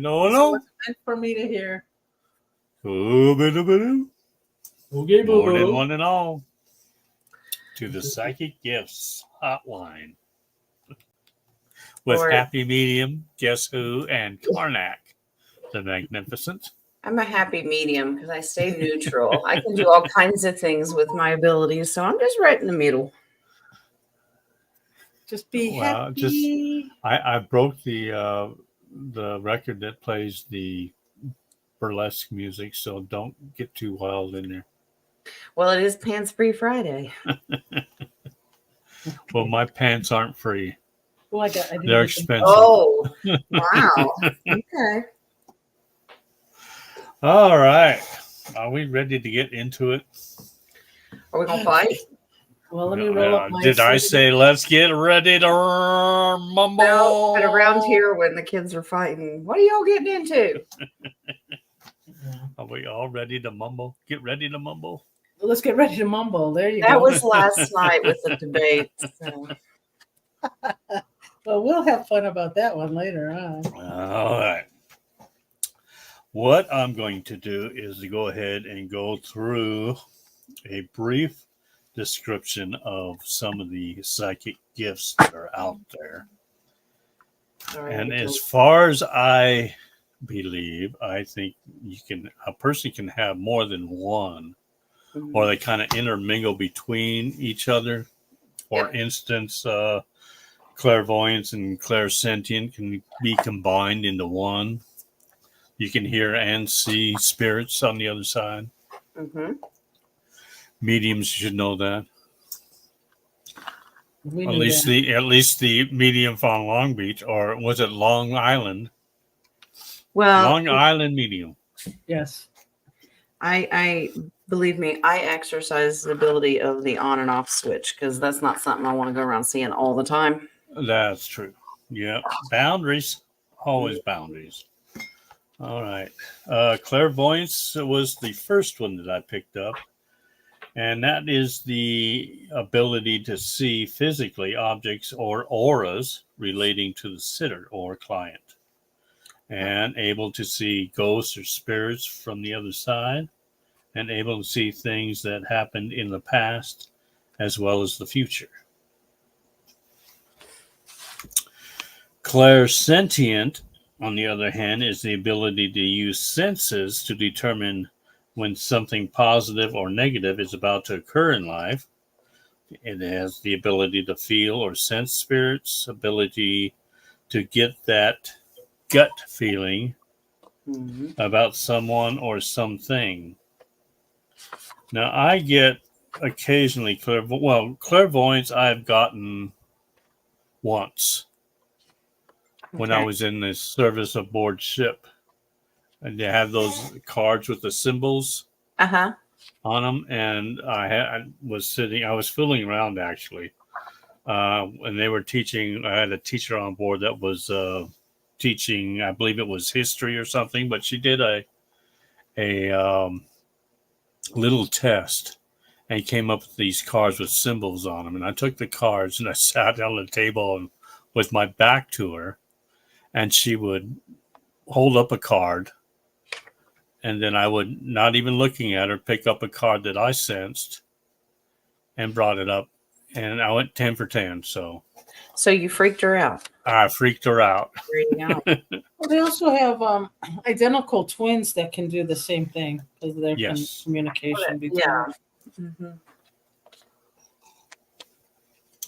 no, So no. what's meant for me to hear? Okay, more than boo-boo. one and all. To the Psychic Gifts Hotline with Or- Happy Medium, Guess Who, and Karnak the Magnificent. I'm a happy medium because I stay neutral. I can do all kinds of things with my abilities, so I'm just right in the middle. Just be Well, happy. I broke the record that plays the burlesque music, so don't get too wild in there. Well, it is Pants Free Friday. Well, my pants aren't free. Well, I didn't They're get them. expensive. Oh, wow. Okay. All right. Are we ready to get into it? Are we gonna fight? Well, let me roll up my. Did I say let's get ready to mumble? No, but around here when the kids are fighting, what are y'all getting into? Are we all ready to mumble? Get ready to mumble. Let's get ready to mumble. There you That go. was last night with the debate. So. Well, we'll have fun about that one later on. All right. What I'm going to do is to go ahead and go through a brief description of some of the psychic gifts that are out there. Sorry, And as far as I believe, I think a person can have more than one, or they kind of intermingle between each other. For instance, clairvoyance and clairsentient can be combined into one. You can hear and see spirits on the other side. Mm-hmm. Mediums should know that. We At knew least that. the medium from Long Beach, or was it Long Island? Well, Long Island medium. Yes. I believe me, I exercise the ability of the on and off switch because that's not something I want to go around seeing all the time. That's true. Yeah. Boundaries. Always boundaries. All right. Clairvoyance was the first one that I picked up. And that is the ability to see physically objects or auras relating to the sitter or client. And able to see ghosts or spirits from the other side. And able to see things that happened in the past as well as the future. Clairsentient, on the other hand, is the ability to use senses to determine when something positive or negative is about to occur in life. It has the ability to feel or sense spirits, ability to get that gut feeling about someone or something. Now, I get occasionally clairvoyance I've gotten once when I was in the service aboard ship. And they have those cards with the symbols on them. And I was fooling around actually. And they were teaching, I had a teacher on board that was teaching, I believe it was history or something, but she did a little test and came up with these cards with symbols on them. And I took the cards and I sat down at the table and with my back to her, and she would hold up a card. And then I would, not even looking at her, pick up a card that I sensed and brought it up. And I went 10 for 10. So you freaked her out. I freaked her out. There you go. Well, they also have identical twins that can do the same thing because there can communication between. Yeah.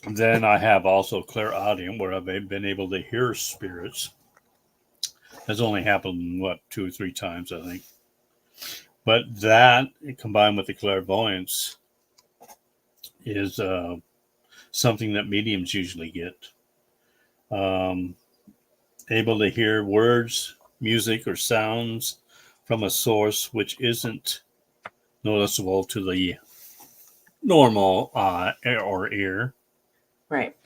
Then I have also clairaudient, where I've been able to hear spirits. That's only happened, 2 or 3 times, I think. But that, combined with the clairvoyance, is something that mediums usually get. Able to hear words, music, or sounds from a source which isn't noticeable to the normal eye or ear. Right.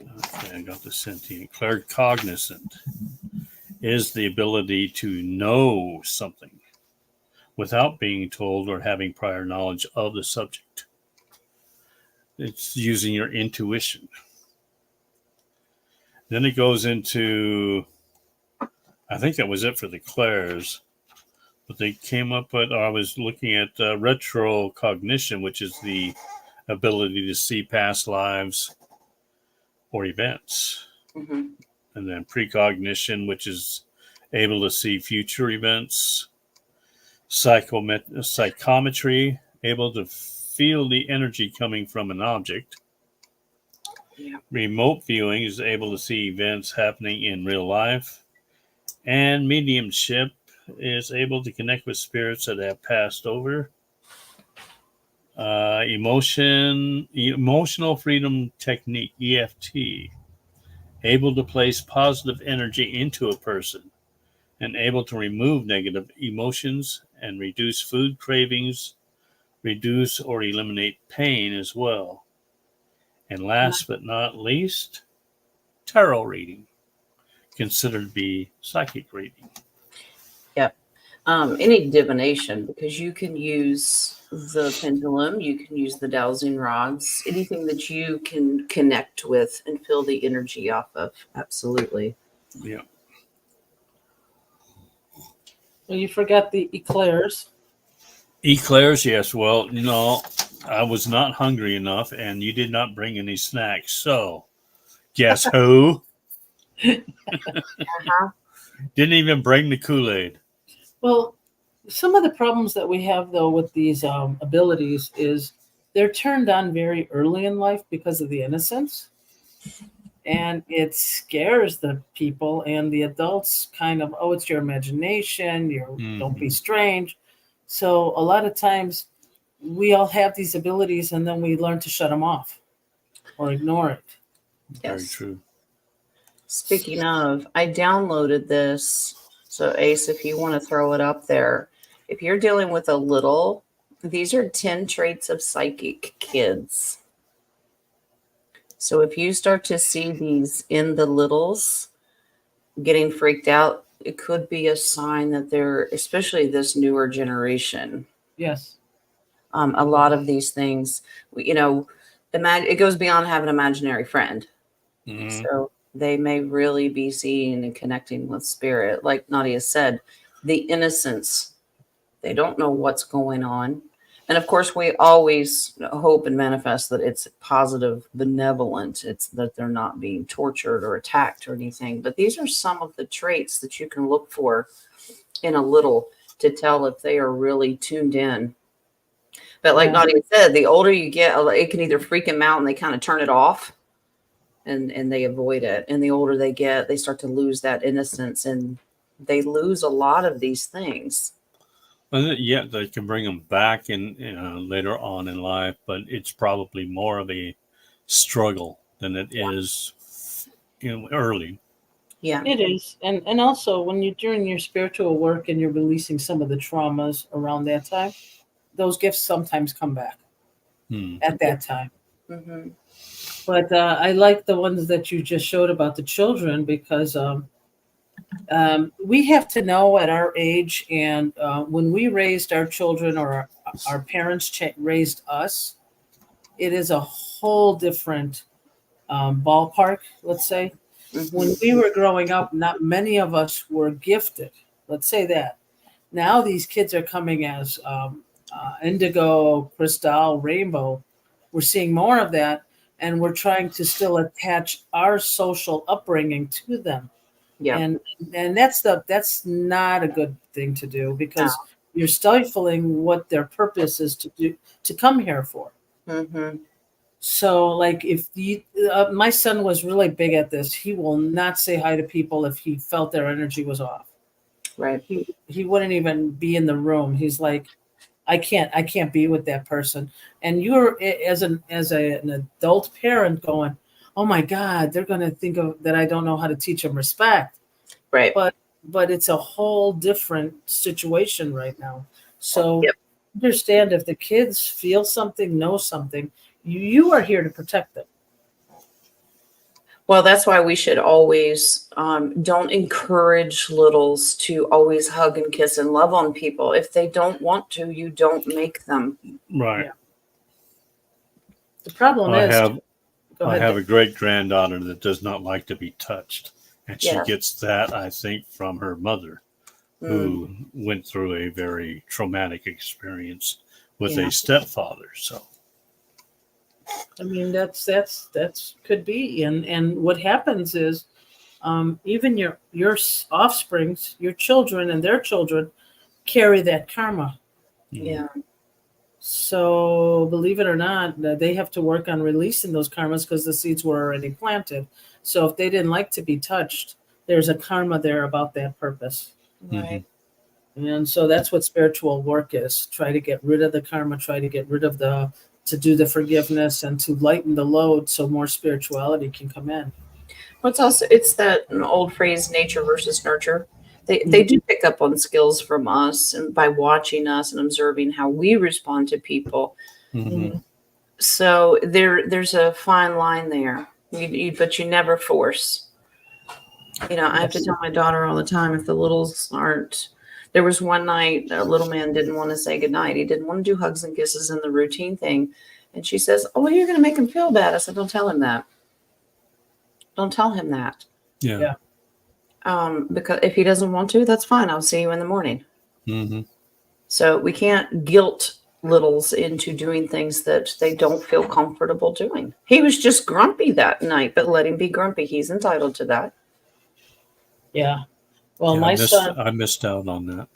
Okay, I got the sentient. Claircognizant is the ability to know something without being told or having prior knowledge of the subject. It's using your intuition. Then it goes into, I think that was it for the Claires. But they came up with, I was looking at retrocognition, which is the ability to see past lives or events. Mm-hmm. And then precognition, which is able to see future events. Psychometry, able to feel the energy coming from an object. Yeah. Remote viewing is able to see events happening in real life. And mediumship is able to connect with spirits that have passed over. Emotional freedom technique, EFT, able to place positive energy into a person and able to remove negative emotions and reduce food cravings, reduce or eliminate pain as well. And last but not least, tarot reading, considered to be psychic reading. Yep. Any divination, because you can use the pendulum, you can use the dowsing rods, anything that you can connect with and feel the energy off of. Absolutely. Yeah. Well, you forgot the eclairs. Eclairs, yes. Well, no, I was not hungry enough, and you did not bring any snacks. So, guess who? Uh-huh. Didn't even bring the Kool-Aid. Well, some of the problems that we have though with these abilities is they're turned on very early in life because of the innocence, and it scares the people and the adults. Kind of, oh, it's your imagination. Don't be strange. So a lot of times we all have these abilities, and then we learn to shut them off or ignore it. Very Yes. true. Speaking of, I downloaded this. So, Ace, if you want to throw it up there, if you're dealing with a little, these are 10 traits of psychic kids. So, if you start to see these in the littles getting freaked out, it could be a sign that they're, especially this newer generation. Yes. A lot of these things, it goes beyond having an imaginary friend. Mm-hmm. So they may really be seeing and connecting with spirit. Like Nadia said, the innocence, they don't know what's going on. And of course, we always hope and manifest that it's positive, benevolent. It's that they're not being tortured or attacked or anything. But these are some of the traits that you can look for in a little to tell if they are really tuned in. But like Nadia said, the older you get, it can either freak them out and they kind of turn it off and they avoid it. And the older they get, they start to lose that innocence and they lose a lot of these things. Well, yeah, they can bring them back in later on in life, but it's probably more of a struggle than it is early. Yeah, it is. And also when you're doing your spiritual work and you're releasing some of the traumas around that time, those gifts sometimes come back at that time. Mm-hmm. But I like the ones that you just showed about the children because we have to know at our age, and when we raised our children or our parents raised us, it is a whole different ballpark, let's say. Mm-hmm. When we were growing up, not many of us were gifted. Let's say that. Now these kids are coming as indigo, crystal, rainbow. We're seeing more of that, and we're trying to still attach our social upbringing to them. Yeah. And that's not a good thing to do because you're stifling what their purpose is to come here for. Mm-hmm. So, like, if my son was really big at this, he will not say hi to people if he felt their energy was off. Right. He wouldn't even be in the room. He's like, I can't be with that person. And you're as an adult parent going, oh my God, they're going to think that I don't know how to teach them respect. Right. But it's a whole different situation right now. So understand if the kids feel something, know something, you are here to protect them. Well, that's why we should always don't encourage littles to always hug and kiss and love on people. If they don't want to, you don't make them. Right. Yeah. The problem is, Go I ahead. have a great granddaughter that does not like to be touched. And she Yeah. gets that, I think, from her mother, Mm, who went through a very traumatic experience with Yeah. a stepfather. So, I mean, that's could be, and what happens is, even your offsprings, your children and their children, carry that karma. yeah. So believe it or not, they have to work on releasing those karmas because the seeds were already planted. So if they didn't like to be touched, there's a karma there about that purpose. Right. And so that's what spiritual work is. Try to get rid of the karma, try to get rid of to do the forgiveness and to lighten the load so more spirituality can come in. What's also, it's that an old phrase, nature versus nurture. They do pick up on skills from us and by watching us and observing how we respond to people. mhm. So there's a fine line there. But you never force. I have to tell my daughter all the time, if the littles aren't. There was one night a little man didn't want to say goodnight. He didn't want to do hugs and kisses and the routine thing. And she says, "Oh, well, you're going to make him feel bad." I said, "Don't tell him that. Don't tell him that. Yeah. Because if he doesn't want to, that's fine. I'll see you in the morning." hmm So we can't guilt littles into doing things that they don't feel comfortable doing. He was just grumpy that night, but let him be grumpy. He's entitled to that. Yeah. Well, Yeah, my son I missed out on that.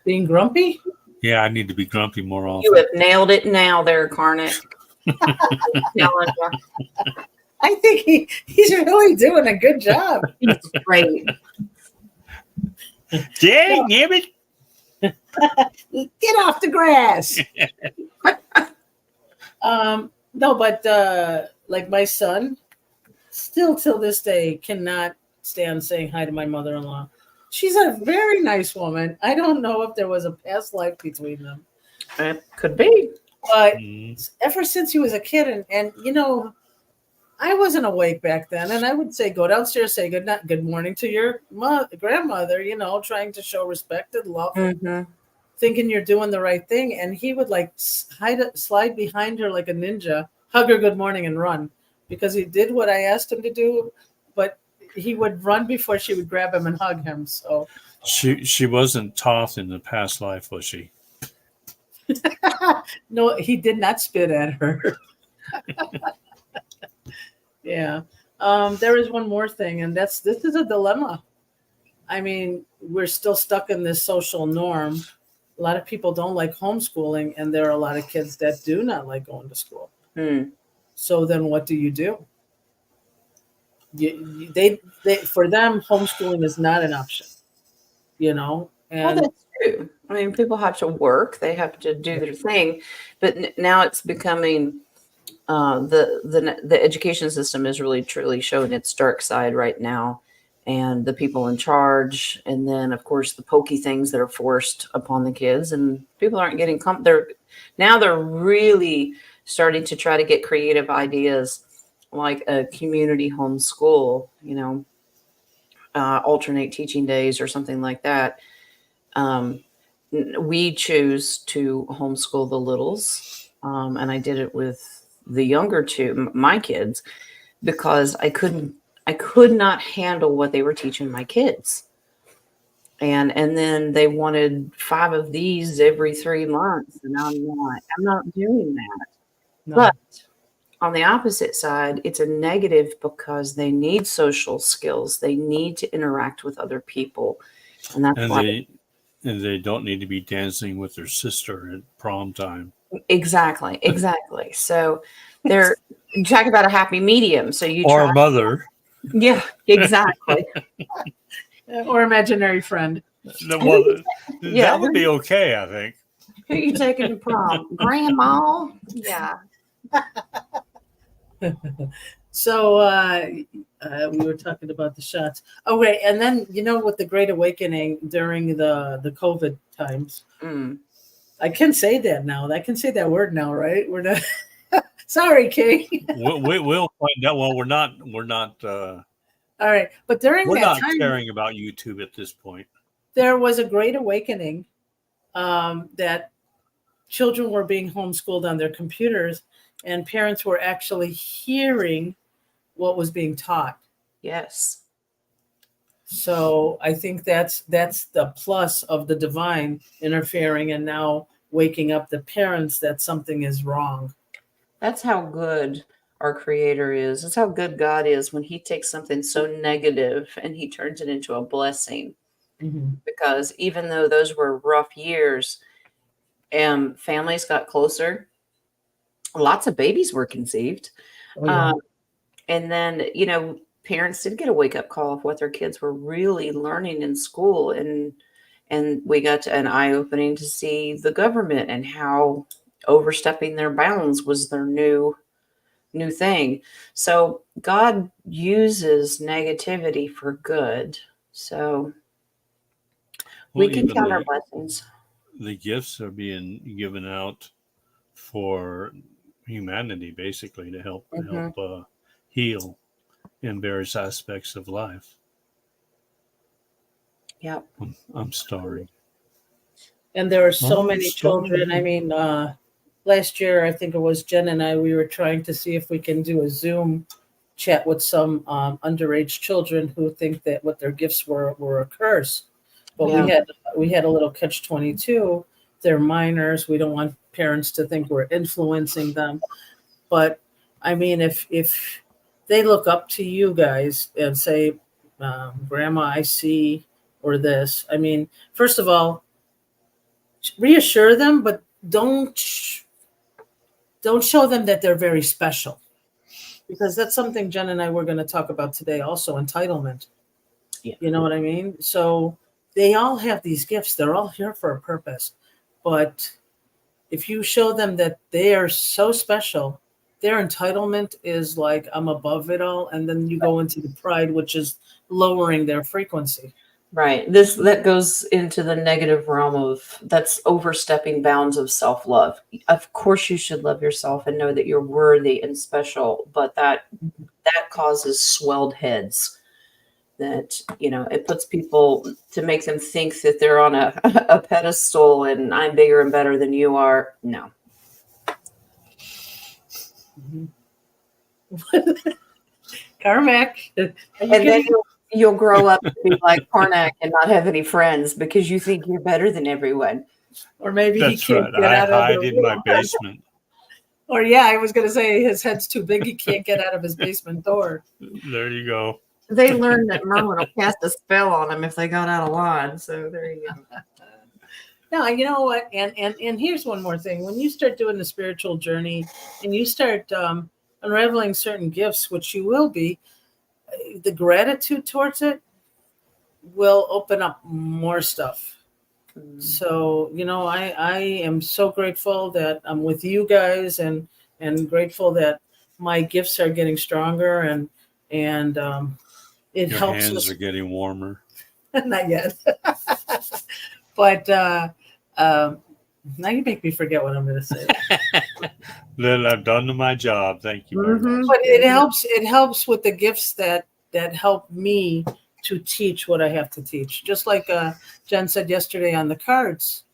being grumpy. Yeah, I need to be grumpy more You often. have nailed it now there, Carnett. Telling you. I think he's really doing a good job. He's great. Dang it! Get off the grass. No, but like my son, still till this day cannot stand saying hi to my mother-in-law. She's a very nice woman. I don't know if there was a past life between them, It could be. but Mm. ever since he was a kid, and I wasn't awake back then, and I would say, go downstairs, say good morning to your grandmother, trying to show respect and love, Mm-hmm. thinking you're doing the right thing. And he would like slide behind her like a ninja, hug her good morning, and run because he did what I asked him to do, but he would run before she would grab him and hug him. So She wasn't taught in the past life, was she? no, he did not spit at her. Yeah. There is one more thing, and this is a dilemma. I mean, we're still stuck in this social norm. A lot of people don't like homeschooling, and there are a lot of kids that do not like going to school. So then what do? They for them, homeschooling is not an option, Well, and that's true. I mean, people have to work; they have to do their thing. But now it's becoming the education system is really truly showing its dark side right now, and the people in charge, and then of course the pokey things that are forced upon the kids, and people aren't getting they're really starting to try to get creative ideas like a community homeschool, alternate teaching days or something like that. We choose to homeschool the littles, and I did it with the younger two, my kids, because I could not handle what they were teaching my kids. And then they wanted 5 of these every 3 months, and I'm not doing that. no. But on the opposite side, it's a negative because they need social skills. They need to interact with other people. And that's why They don't need to be dancing with their sister at prom time. exactly. So they're talk about a happy medium. So you Or try, mother. yeah, exactly. Or imaginary friend. Well, Yeah, that would be okay, I think. who you taking to prom? Grandma? Yeah. So we were talking about the shots. Okay, and then with the Great Awakening during the COVID times, I can say that now. I can say that word now, right? We're not. Sorry, Kate. We'll find out. Well, we're not. All right, but during We're that not time, caring about YouTube at this point. there was a Great Awakening that children were being homeschooled on their computers, and parents were actually hearing what was being taught. Yes. So I think that's the plus of the divine interfering and now waking up the parents that something is wrong. That's how good our creator is. That's how good God is when he takes something so negative and he turns it into a blessing. Mm-hmm. Because even though those were rough years, families got closer. Lots of babies were conceived. Oh, yeah. And then, parents did get a wake up call of what their kids were really learning in school. And we got an eye opening to see the government and how overstepping their bounds was their new thing. So God uses negativity for good. So we can even count our blessings. the gifts are being given out for humanity, basically, to help heal in various aspects of life. Yep. I'm starring. And there are so I'm many children. starring. I mean, last year, I think it was Jen and I, we were trying to see if we can do a Zoom chat with some underage children who think that what their gifts were a curse. But Yeah. we had a little catch-22. They're minors. We don't want parents to think we're influencing them. But I mean, if they look up to you guys and say, "Grandma, I see," or this, I mean, first of all, reassure them, but don't show them that they're very special, because that's something Jen and I were going to talk about today. Also, entitlement. Yeah. You know what I mean? So they all have these gifts. They're all here for a purpose. But if you show them that they are so special, their entitlement is like, I'm above it all. And then you go into the pride, which is lowering their frequency. Right. That goes into the negative realm of that's overstepping bounds of self-love. Of course you should love yourself and know that you're worthy and special, but that causes swelled heads. That, it puts people to make them think that they're on a pedestal and I'm bigger and better than you are. No. Carmack. And then you'll grow up to be like Karnak and not have any friends because you think you're better than everyone. Or maybe That's he can't right. get I out of hide the in my room. basement. Or yeah, I was going to say his head's too big. He can't get out of his basement door. There you go. They learned that Merlin will cast a spell on them if they got out of line. So there you go. No, you know what? And here's one more thing. When you start doing the spiritual journey and you start unraveling certain gifts, which you will be, the gratitude towards it will open up more stuff. So, I am so grateful that I'm with you guys and grateful that my gifts are getting stronger and it Your helps hands us. are getting warmer. Not yet. But now you make me forget what I'm going to say. Then I've done my job. Thank you very much. But it helps with the gifts that help me to teach what I have to teach. Just like Jen said yesterday on the cards,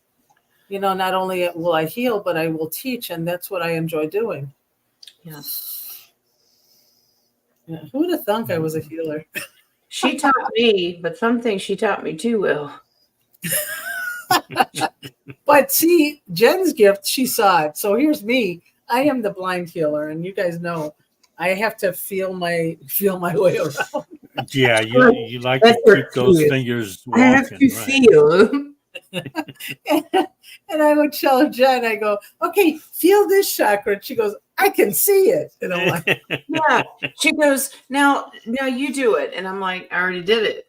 not only will I heal, but I will teach, and that's what I enjoy doing. Yes. Yeah. Who would have thunk I was a healer? She taught me, but some things she taught me too well. But see, Jen's gift, she saw it. So here's me. I am the blind healer, and you guys know I have to feel my way around. Yeah, you like to keep those fingers walking. I have to feel. And I would tell Jen, I go, okay, feel this chakra. And she goes, I can see it. And I'm like, yeah. She goes, now you do it. And I'm like, I already did it.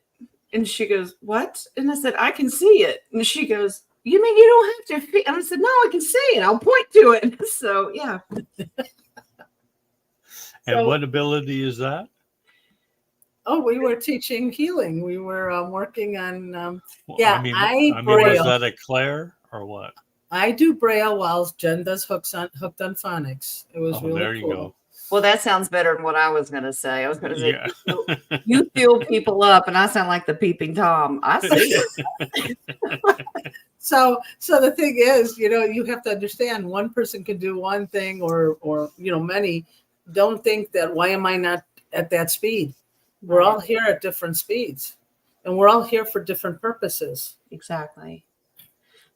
And she goes, what? And I said, I can see it. And she goes, you mean you don't have to feel? And I said, no, I can see it. I'll point to it. So, yeah. And what ability is that? Oh, we were teaching healing. We were working on, I mean, was that a Claire or what? I do Braille while Jen does hooked on phonics. It was really there you cool. go. Well, that sounds better than what I was going to say. I was going to say, you feel people up, and I sound like the peeping Tom. I see it. So the thing is, you have to understand one person can do one thing or many. Don't think that why am I not at that speed? We're all here at different speeds and we're all here for different purposes. Exactly.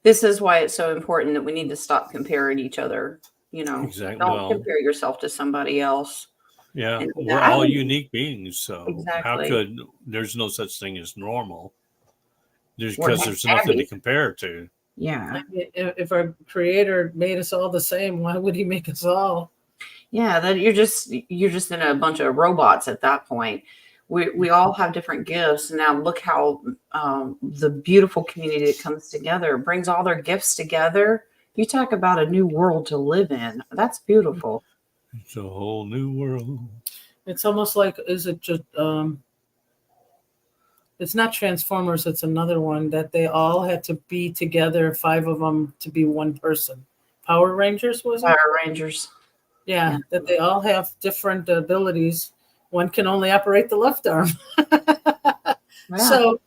This is why it's so important that we need to stop comparing each other. Exactly. Don't Well, compare yourself to somebody else. yeah, And we're all unique beings. So how Exactly. could there's no such thing as normal? We're Because there's nothing to happy. compare to. Yeah. If our creator made us all the same, why would he make us all? Yeah, that you're just in a bunch of robots at that point. We all have different gifts. Now look how the beautiful community that comes together brings all their gifts together. You talk about a new world to live in. That's beautiful. It's a whole new world. It's almost like, is it just it's not Transformers, it's another one that they all had to be together, 5 of them to be one person. Power Rangers, was it? Power Rangers. Yeah, that they all have different abilities. One can only operate the left arm. Yeah. So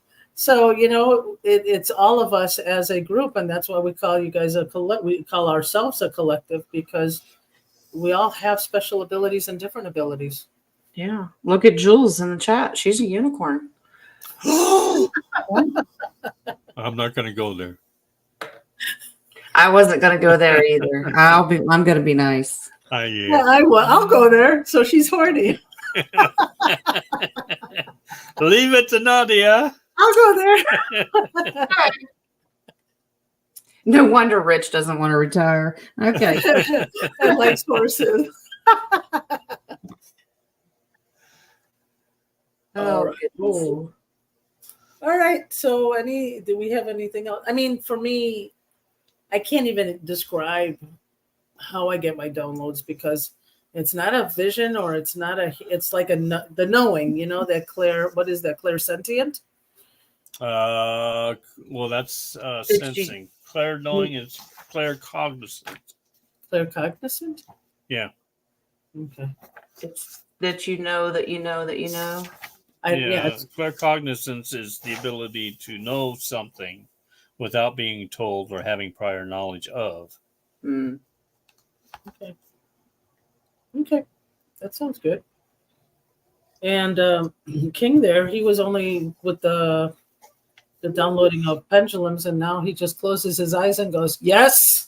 it's all of us as a group, and that's why we call you guys we call ourselves a collective, because we all have special abilities and different abilities. Yeah. Look at Jules in the chat. She's a unicorn. I'm not going to go there. I wasn't going to go there either. I'm going to be nice. Yeah, I'll go there. So she's horny. Leave it to Nadia. I'll go there. No wonder Rich doesn't want to retire. Okay. I like horses. Oh, All right. So do we have anything else? I mean, for me, I can't even describe how I get my downloads, because it's not a vision, or it's like the knowing, that what is that, clairsentient? Well, that's sensing. Claire knowing is claircognizant. Claircognizant? Yeah. Okay. It's that you know that you know that you know. Claircognizance is the ability to know something without being told or having prior knowledge of. Mm. Okay. That sounds good. And King there, he was only with the downloading of pendulums, and now he just closes his eyes and goes, yes,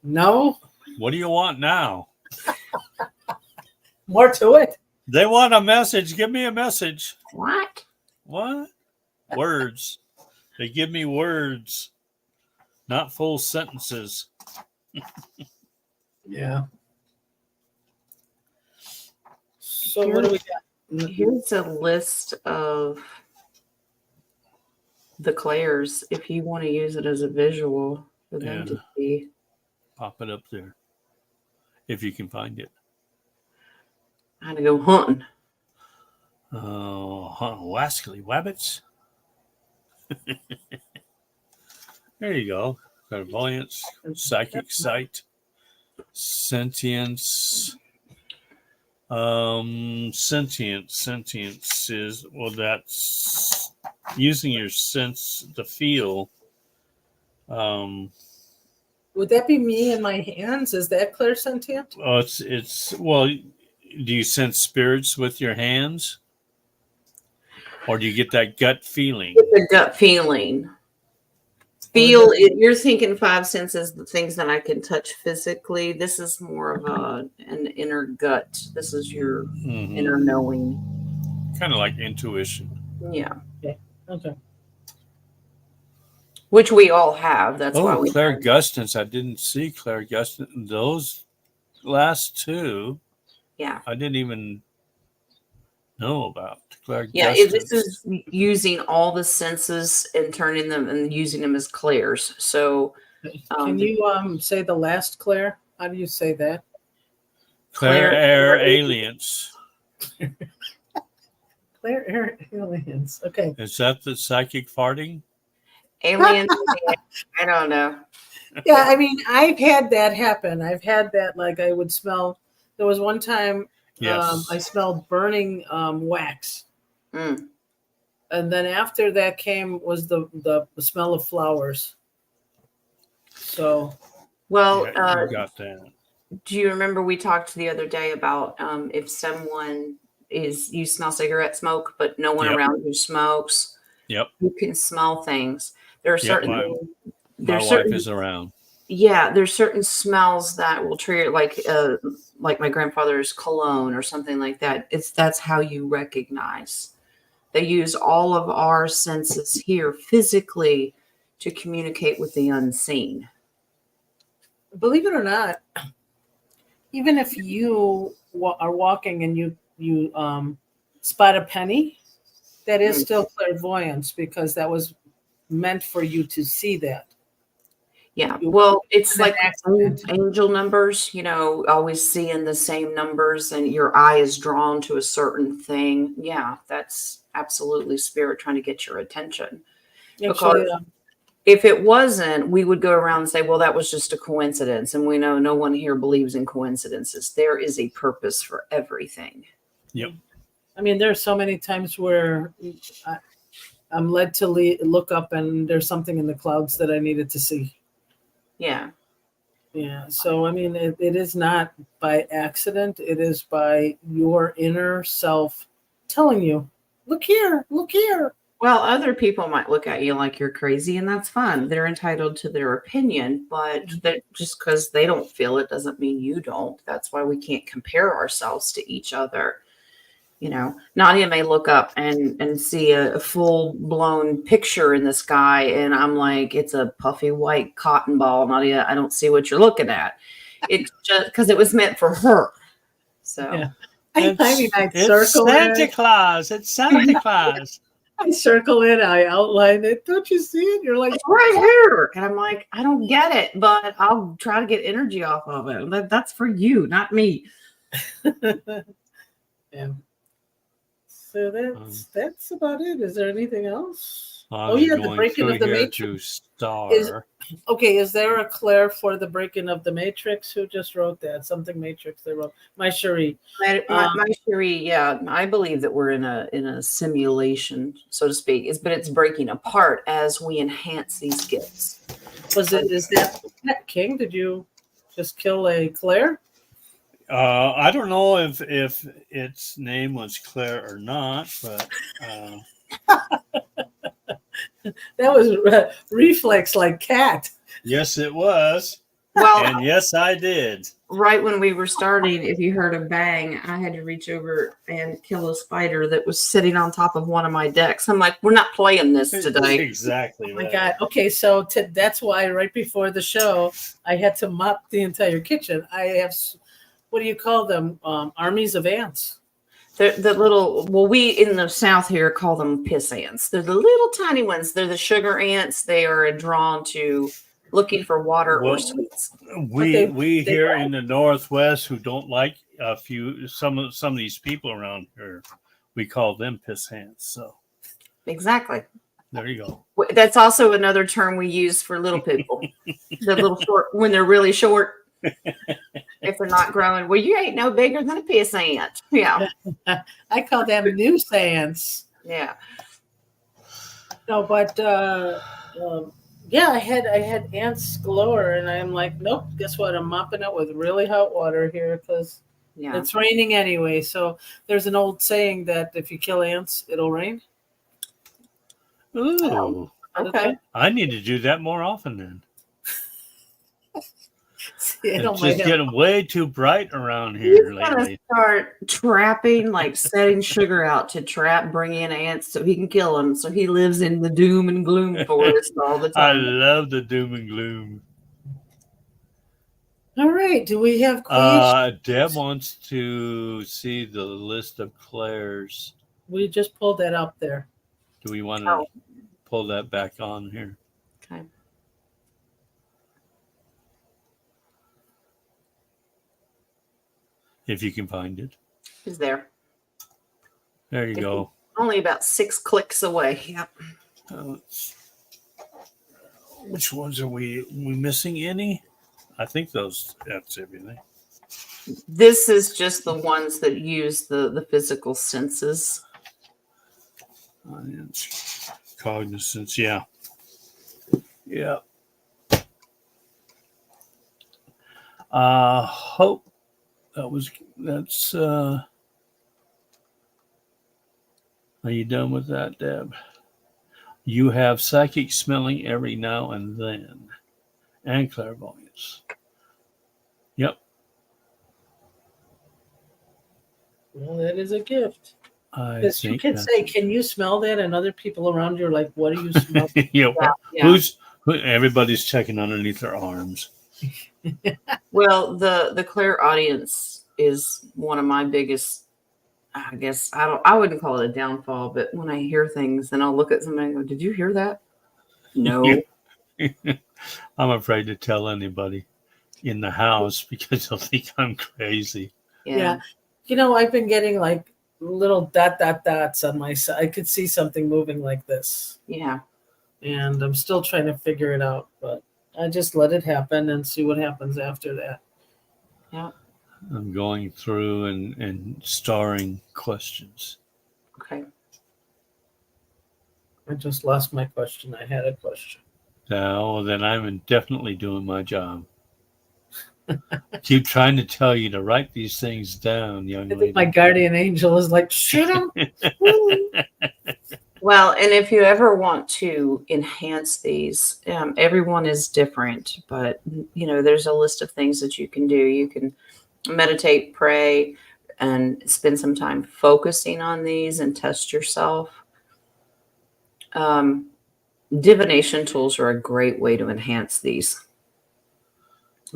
no. What do you want now? More to it. They want a message. Give me a message. What? Words. They give me words, not full sentences. Yeah. So what do we got? Here's a list of the clairs if you want to use it as a visual for them to see. Pop it up there if you can find it. I had to go hunting. Oh, wascally wabbits. There you go. Clairvoyance, psychic sight, sentience. Sentience is, well, that's using your sense to feel. Would that be me and my hands? Is that clairsentient? Oh, well, do you sense spirits with your hands? Or do you get that gut feeling? The gut feeling. Feel it. You're thinking 5 senses, the things that I can touch physically. This is more of an inner gut. This is your inner knowing. Kind of like intuition. Yeah. Okay. Which we all have. That's why we. Clairgustance. I didn't see clairgustance. Those last two. Yeah. I didn't even know about clairgustance. Yeah, this is using all the senses and turning them and using them as clairs. So, can you say the last Claire? How do you say that? Clair aliens. Clair aliens. Okay. Is that the psychic farting? Aliens. I don't know. Yeah, I mean, I've had that happen. I've had that, like, I would smell. There was one time I smelled burning wax. Mm. And then after that was the smell of flowers. So Well, Yeah, you got that. do you remember we talked the other day about if someone you smell cigarette smoke, but no one Yep. around who smokes, Yep. you can smell things. There are Yep. certain My there's wife certain is around. yeah, there's certain smells that will trigger like my grandfather's cologne or something like that. That's how you recognize. They use all of our senses here physically to communicate with the unseen. believe it or not, even if you are walking and you spot a penny, that is Mm. still clairvoyance because that was meant for you to see that. Yeah. You- Well, it's an like accident. angel numbers, always seeing the same numbers and your eye is drawn to a certain thing. Yeah, that's absolutely spirit trying to get your attention. Actually, Because if it wasn't, we would go around and say, well, that was just a coincidence. And we know no one here believes in coincidences. There is a purpose for everything. Yep. I mean, there's so many times where I'm led to look up and there's something in the clouds that I needed to see. Yeah. Yeah. So, I mean, it is not by accident. It is by your inner self telling you, look here, look here. Well, other people might look at you like you're crazy, and that's fine. They're entitled to their opinion, but that just because they don't feel it doesn't mean you don't. That's why we can't compare ourselves to each other. Nadia may look up and see a full blown picture in the sky, and I'm like, it's a puffy white cotton ball. Nadia, I don't see what you're looking at. It's just because it was meant for her. So Yeah. I mean, I It's circle Santa it. Claus. It's Santa Claus. I circle it. I outline it. Don't you see it? You're like, it's right here, and I'm like, I don't get it, but I'll try to get energy off of it. That's for you, not me. yeah. So that's about it. Is there anything else? I Oh was yeah, the going breaking through of the here matrix. to star. Is there a Claire for the breaking of the matrix? Who just wrote that? Something matrix they wrote. My Cherie. My Cherie, yeah, I believe that we're in a simulation, so to speak. But it's breaking apart as we enhance these gifts. Is that King? Did you just kill a Claire? I don't know if its name was Claire or not, but That was reflex like cat. yes, it was. Well, And yes, I did. right when we were starting, if you heard a bang, I had to reach over and kill a spider that was sitting on top of one of my decks. I'm like, we're not playing this today. Exactly. Oh my God. Okay, so that's why right before the show, I had to mop the entire kitchen. I have, what do you call them? Armies of ants. The little, well, we in the South here call them piss ants. They're the little tiny ones. They're the sugar ants. They are drawn to looking for water or sweets. We here in the Northwest who don't like some of these people around here, we call them piss hands. So exactly. There you go. That's also another term we use for little people. The little short, when they're really short. If they're not growing, well, you ain't no bigger than a piss ant. Yeah. I call them noose ants. Yeah. No, but yeah, I had ants galore, and I'm like, nope. Guess what? I'm mopping it with really hot water here because it's raining anyway. So there's an old saying that if you kill ants, it'll rain. Ooh. Okay. I need to do that more often then. It's just getting way too bright around here lately. Start trapping, like setting sugar out to bring in ants so he can kill them. So he lives in the doom and gloom forest all the time. I love the doom and gloom. All right. Do we have questions? Deb wants to see the list of Claire's. We just pulled that up there. Do we want to pull that back on here? Okay. If you can find it. He's there. There you go. Only about 6 clicks away. Yep. Which ones are we missing any? I think that's everything. This is just the ones that use the physical senses. Cognizance, yeah. Yeah. Hope that's. Are you done with that, Deb? You have psychic smelling every now and then, and clairvoyance. Yep, Well, that is a gift. I Because you think can that's. say, "Can you smell that?" And other people around you are like, "What do you smell?" Yeah, Yeah. everybody's checking underneath their arms. Well, the clairaudience is one of my biggest. I guess I wouldn't call it a downfall, but when I hear things and I'll look at somebody and go, "Did you hear that?" No. I'm afraid to tell anybody in the house because they'll think I'm crazy. Yeah. I've been getting like little dots on my side. I could see something moving like this. Yeah. And I'm still trying to figure it out, but I just let it happen and see what happens after that. Yeah. I'm going through and starring questions. Okay. I just lost my question. I had a question. Now, then I'm definitely doing my job. Keep trying to tell you to write these things down, young I lady. think my guardian angel is like, shoot him. Well, and if you ever want to enhance these, everyone is different, but there's a list of things that you can do. You can meditate, pray, and spend some time focusing on these and test yourself. Divination tools are a great way to enhance these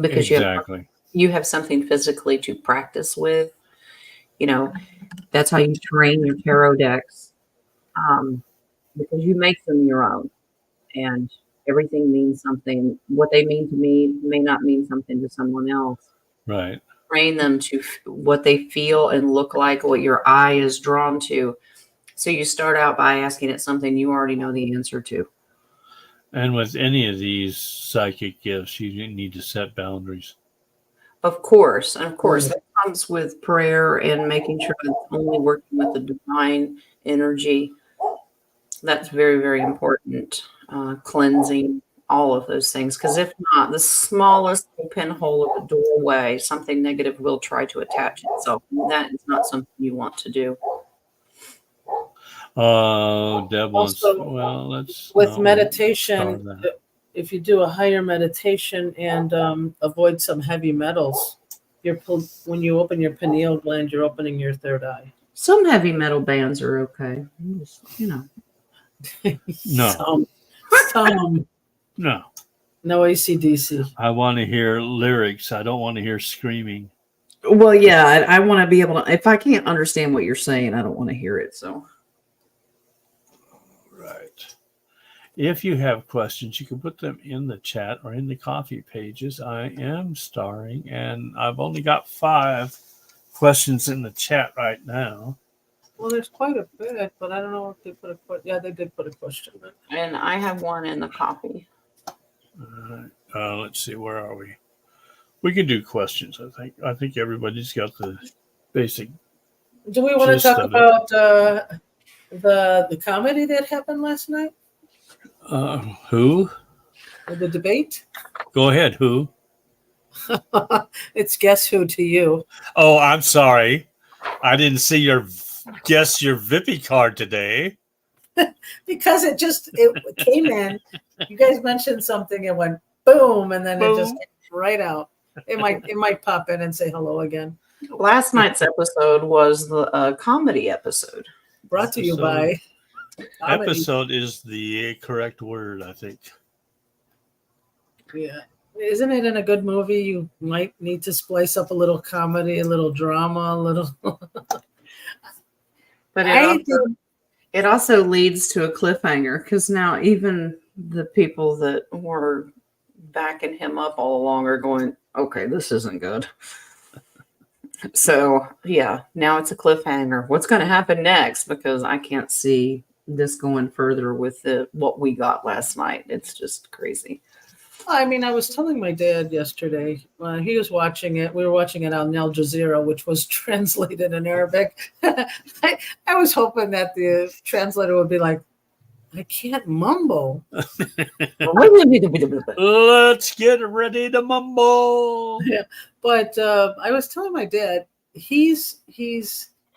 because Exactly. you have something physically to practice with. That's how you train your tarot decks, because you make them your own, and everything means something. What they mean to me may not mean something to someone else. Right. Train them to what they feel and look like, what your eye is drawn to. So you start out by asking it something you already know the answer to. And with any of these psychic gifts, you need to set boundaries. Of course. And of course, that comes with prayer and making sure it's only working with the divine energy. That's very, very important. Cleansing, all of those things. Because if not, the smallest pinhole of a doorway, something negative will try to attach itself. That is not something you want to do. Deb wants. Also, Well, let's with no, meditation, start that. if you do a higher meditation and avoid some heavy metals, when you open your pineal gland, you're opening your third eye. Some heavy metal bands are okay. No. Some. No. No AC/DC. I want to hear lyrics. I don't want to hear screaming. Well, yeah, I want to be able to. If I can't understand what you're saying, I don't want to hear it. So, right. If you have questions, you can put them in the chat or in the coffee pages. I am starring, and I've only got 5 questions in the chat right now. Well, there's quite a bit, but I don't know if they put a question. Yeah, they did put a question in. and I have one in the copy. Let's see, where are we? We can do questions. I think everybody's got the basic. Do we want to Gist talk of it. about the comedy that happened last night? Who? The debate? Go ahead. Who? It's guess who to you. Oh, I'm sorry. I didn't see your Vippy card today. Because it came in. You guys mentioned something and went boom, and then Boom. it just came right out. It might pop in and say hello again. Last night's episode was the comedy episode. Brought to you by comedy. Episode is the correct word, I think. Yeah. Isn't it in a good movie? You might need to splice up a little comedy, a little drama, a little. But it also leads to a cliffhanger because now even the people that were backing him up all along are going, okay, this isn't good. So, yeah, now it's a cliffhanger. What's going to happen next? Because I can't see this going further with what we got last night. It's just crazy. I mean, I was telling my dad yesterday, he was watching it. We were watching it on Al Jazeera, which was translated in Arabic. I was hoping that the translator would be like, I can't mumble. Let's get ready to mumble. Yeah, but I was telling my dad he's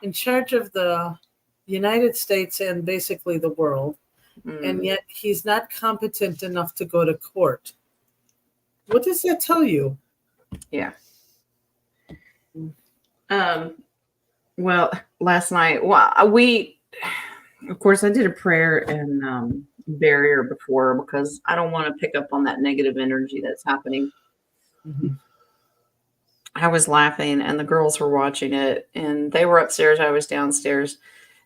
in charge of the United States and basically the world, and yet he's not competent enough to go to court. What does that tell you? Yeah. Well, last night, of course, I did a prayer and barrier before because I don't want to pick up on that negative energy that's happening. Mhm. I was laughing and the girls were watching it and they were upstairs. I was downstairs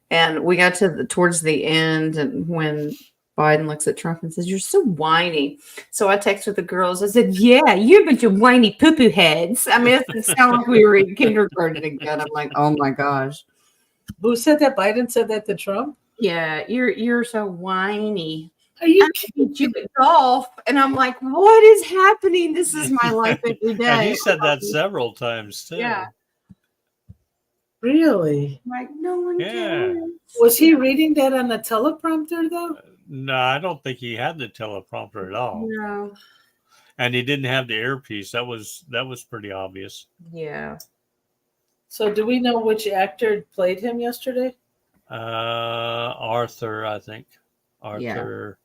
and we got towards the end and when Biden looks at Trump and says, "You're so whiny." So I texted the girls. I said, "Yeah, you're a bunch of whiny poo-poo heads." I mean, it sounded like we were in kindergarten again. I'm like, oh my gosh. Who said that? Biden said that to Trump? Yeah, you're so whiny. Are you I beat you at golf. And I'm like, what is happening? This is my life every day. And he said that several times too. Yeah. really? I'm like, no one Yeah. cares. Was he reading that on the teleprompter though? No, I don't think he had the teleprompter at all. No. And he didn't have the earpiece. That was pretty obvious. Yeah. So do we know which actor played him yesterday? Arthur, I think. Arthur.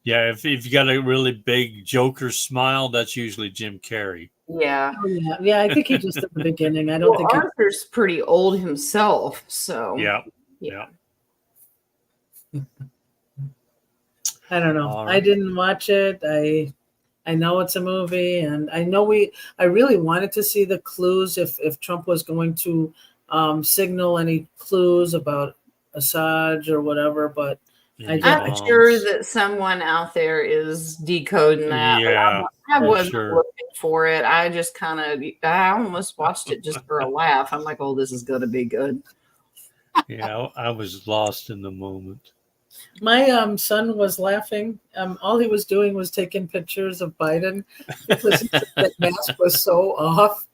Yeah, if you got a really big Joker smile, that's usually Jim Carrey. Yeah. Oh, yeah. I think he just at the beginning. I don't think he Arthur's pretty old himself. So Yeah. I don't know. All I right. didn't watch it. I know it's a movie, and I know I really wanted to see the clues if Trump was going to signal any clues about Assange or whatever, but I'm Bombs. sure that someone out there is decoding that. but Yeah, I for wasn't sure. looking for it. I just I almost watched it just for a laugh. I'm like, oh, this is going to be good. Yeah, I was lost in the moment. my son was laughing. All he was doing was taking pictures of Biden because he said that mask was so off.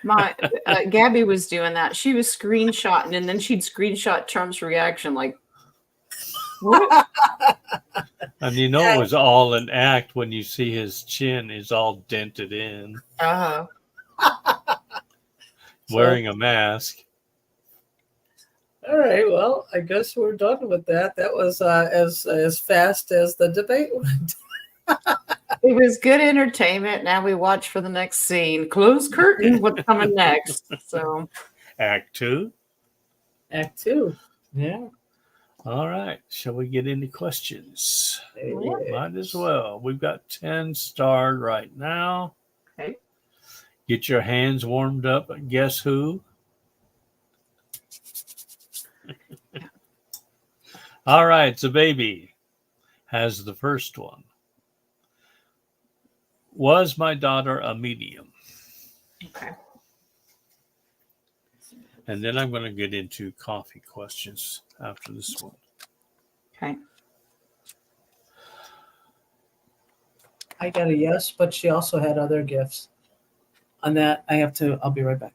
My Gabby was doing that. She was screenshotting, and then she'd screenshot Trump's reaction, like, what? And you know it was all an act when you see his chin is all dented in, wearing a mask. All right, well, I guess we're done with that. That was as fast as the debate went. It was good entertainment. Now we watch for the next scene. Close curtain. What's coming next? So, Act 2. Act 2. Yeah. All right. Shall we get into questions? Yeah. Might as well. We've got 10 starred right now. okay. Get your hands warmed up. Guess who? All right. The baby has the first one. Was my daughter a medium? Okay. And then I'm going to get into coffee questions after this one. Okay. I got a yes, but she also had other gifts. On that, I'll be right back.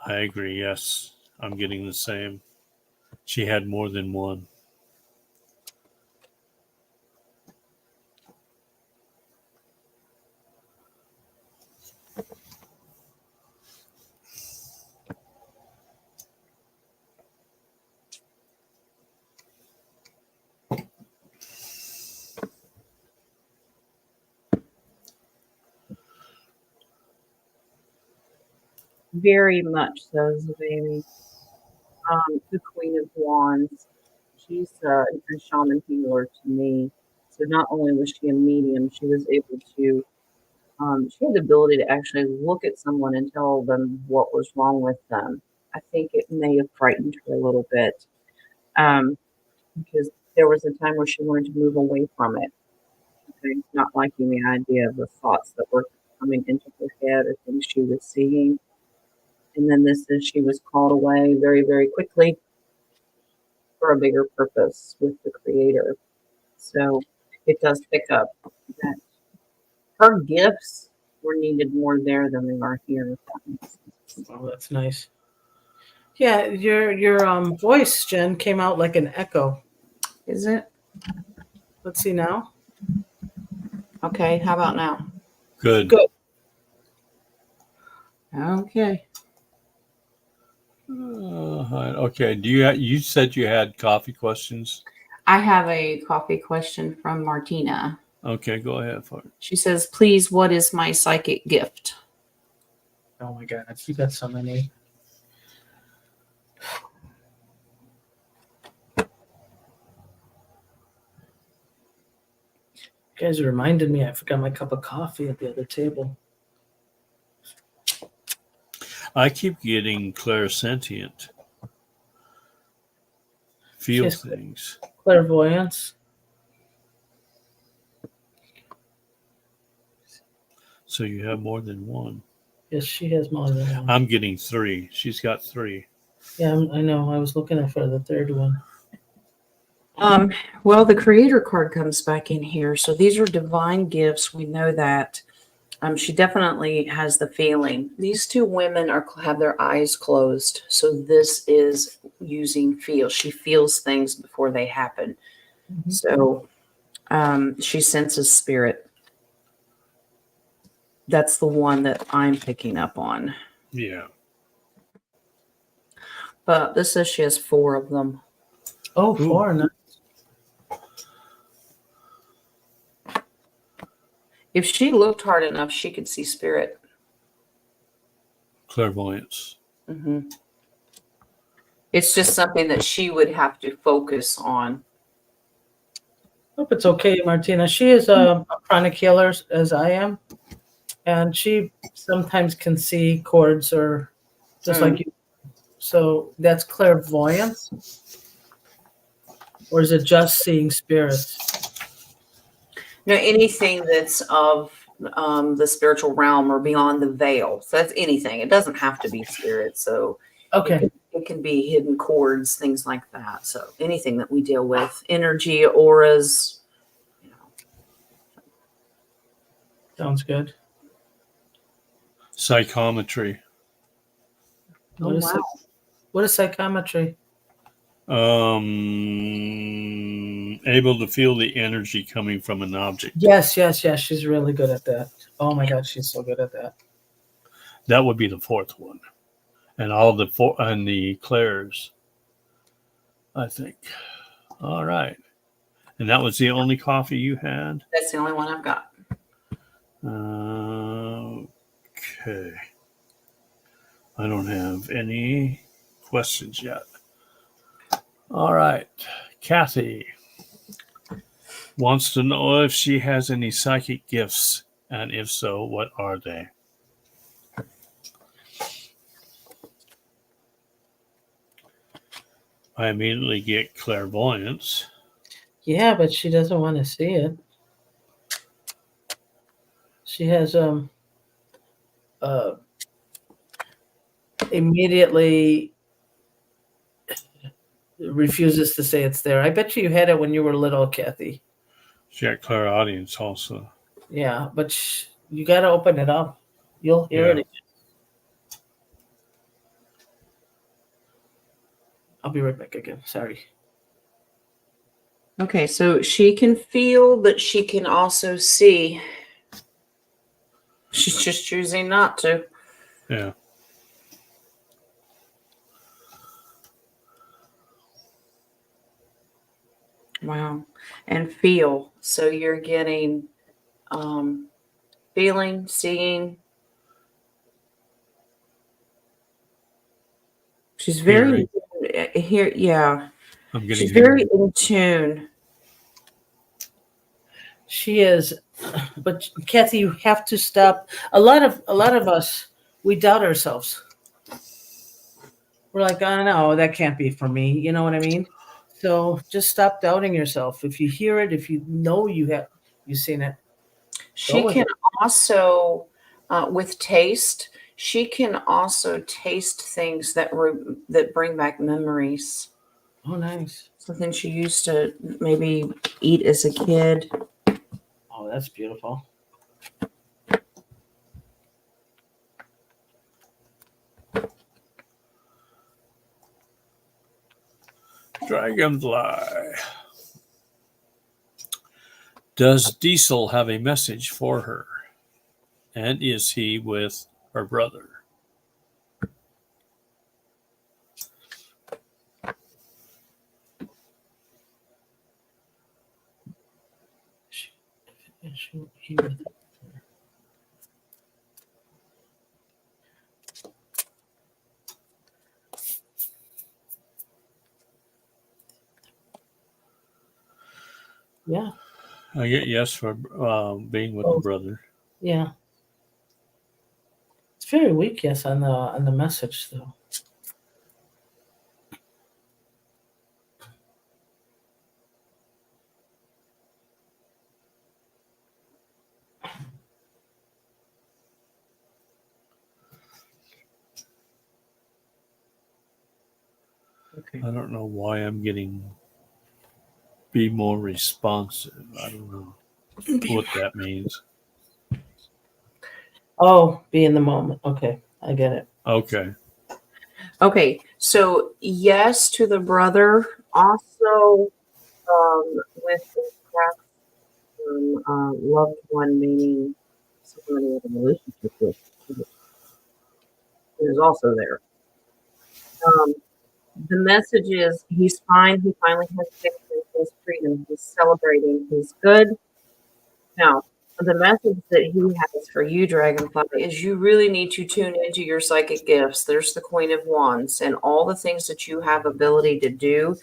I agree. Yes. I'm getting the same. She had more than one. Very much so, baby. The Queen of Wands. She's a shaman healer to me. So not only was she a medium, she was able to. She had the ability to actually look at someone and tell them what was wrong with them. I think it may have frightened her a little bit because there was a time where she wanted to move away from it. Okay? Not liking the idea of the thoughts that were coming into her head or things she was seeing. And then this is she was called away very, very quickly for a bigger purpose with the Creator. So it does pick up that her gifts were needed more there than they are here. If that makes sense. Oh, that's nice. Yeah, your voice, Jen, came out like an echo. Is it? Let's see now. Okay, how about now? Good. Good. Okay. Okay. You said you had coffee questions? I have a coffee question from Martina. Okay, go ahead for it. She says, please, what is my psychic gift? Oh my God, you got so many. You guys reminded me I forgot my cup of coffee at the other table. I keep getting clairsentient. Feel Yes. things. Clairvoyance. So you have more than one. Yes, she has more than one. I'm getting 3. She's got 3. Yeah, I know. I was looking for the third one. Well, the creator card comes back in here. So these are divine gifts. We know that. She definitely has the feeling. These two women have their eyes closed. So this is using feel. She feels things before they happen. Mhm. So she senses spirit. That's the one that I'm picking up on. Yeah. But this says she has 4 of them. Oh, 4. No. If she looked hard enough, she could see spirit. Clairvoyance. Mm-hmm. It's just something that she would have to focus on. Hope it's okay, Martina. She is a chronic healer, as I am, and she sometimes can see cords or just like you. So that's clairvoyance, or is it just seeing spirits? Anything that's of the spiritual realm or beyond the veil. So that's anything. It doesn't have to be spirit. So Okay. it can be hidden cords, things like that. So anything that we deal with, energy, auras. Sounds good. Psychometry. What is wow. What is psychometry? Able to feel the energy coming from an object. Yes. She's really good at that. Oh my God, she's so good at that. That would be the 4th one. And all the 4 and the clairs, I think. All right. And that was the only coffee you had? That's the only one I've got. Okay. I don't have any questions yet. All right. Kathy wants to know if she has any psychic gifts, and if so, what are they? I immediately get clairvoyance. Yeah, but she doesn't want to see it. She has immediately refuses to say it's there. I bet you had it when you were little, Kathy. She got clairaudience also. Yeah, but you got to open it up. You'll hear it again. I'll be right back again. Sorry. Okay, so she can feel, but she can also see. She's just choosing not to. Yeah. Wow. And feel. So you're getting feeling, seeing. She's very here. Yeah. I'm getting She's very in tune. She is, but Kathy, you have to stop. A lot of us, we doubt ourselves. We're like, oh no, that can't be for me. You know what I mean? So just stop doubting yourself. If you hear it, if you know you've seen it. She can also, with taste, she can also taste things that bring back memories. Oh, nice. Something she used to maybe eat as a kid. Oh, that's beautiful. Dragonfly. Does Diesel have a message for her? And is he with her brother? Yeah. I get yes for being with the brother. Yeah. It's very weak, yes, on the message though. Okay. I don't know why I'm getting be more responsive. I don't know what that means. Oh, be in the moment. Okay, I get it. Okay. Okay, so yes to the brother. Also, with perhaps loved one, meaning someone you have a relationship with, who's also there. Um, the message is he's fine. He finally has victory. He's freedom. He's celebrating. He's good. Now, the message that he has for you, Dragonfly, is you really need to tune into your psychic gifts. There's the Queen of Wands and all the things that you have ability to do.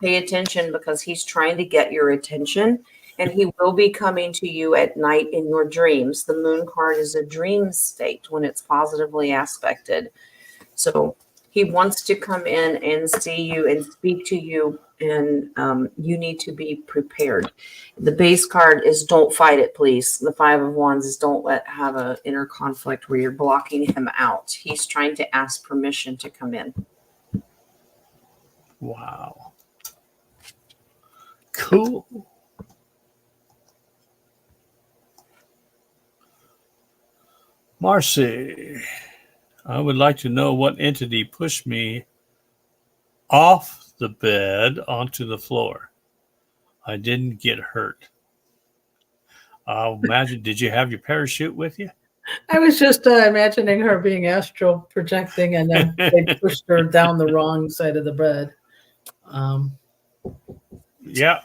Pay attention because he's trying to get your attention and he will be coming to you at night in your dreams. The moon card is a dream state when it's positively aspected. So he wants to come in and see you and speak to you, and you need to be prepared. The base card is don't fight it, please. The Five of Wands is don't have an inner conflict where you're blocking him out. He's trying to ask permission to come in. Wow. Cool. Marcy, I would like to know what entity pushed me off the bed onto the floor. I didn't get hurt. I'll imagine, did you have your parachute with you? I was just imagining her being astral projecting, and then they pushed her down the wrong side of the bed. Yeah.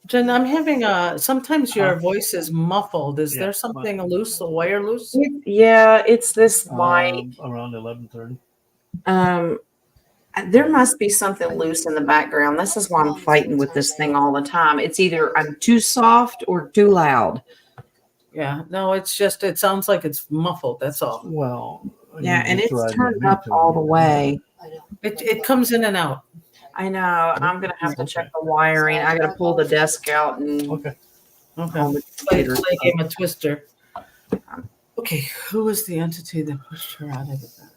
Jen, I'm having sometimes your voice is muffled. Is there something loose, a wire loose? Yeah, it's this light. Around 11:30. There must be something loose in the background. This is why I'm fighting with this thing all the time. It's either I'm too soft or too loud. Yeah, no, it's just it sounds like it's muffled. That's all. Well, yeah, and it's turned up all the way. It comes in and out. I know. I'm gonna have to check the wiring. I gotta pull the desk out and okay. Play a game of Twister. Okay, who was the entity that pushed her out of the bed?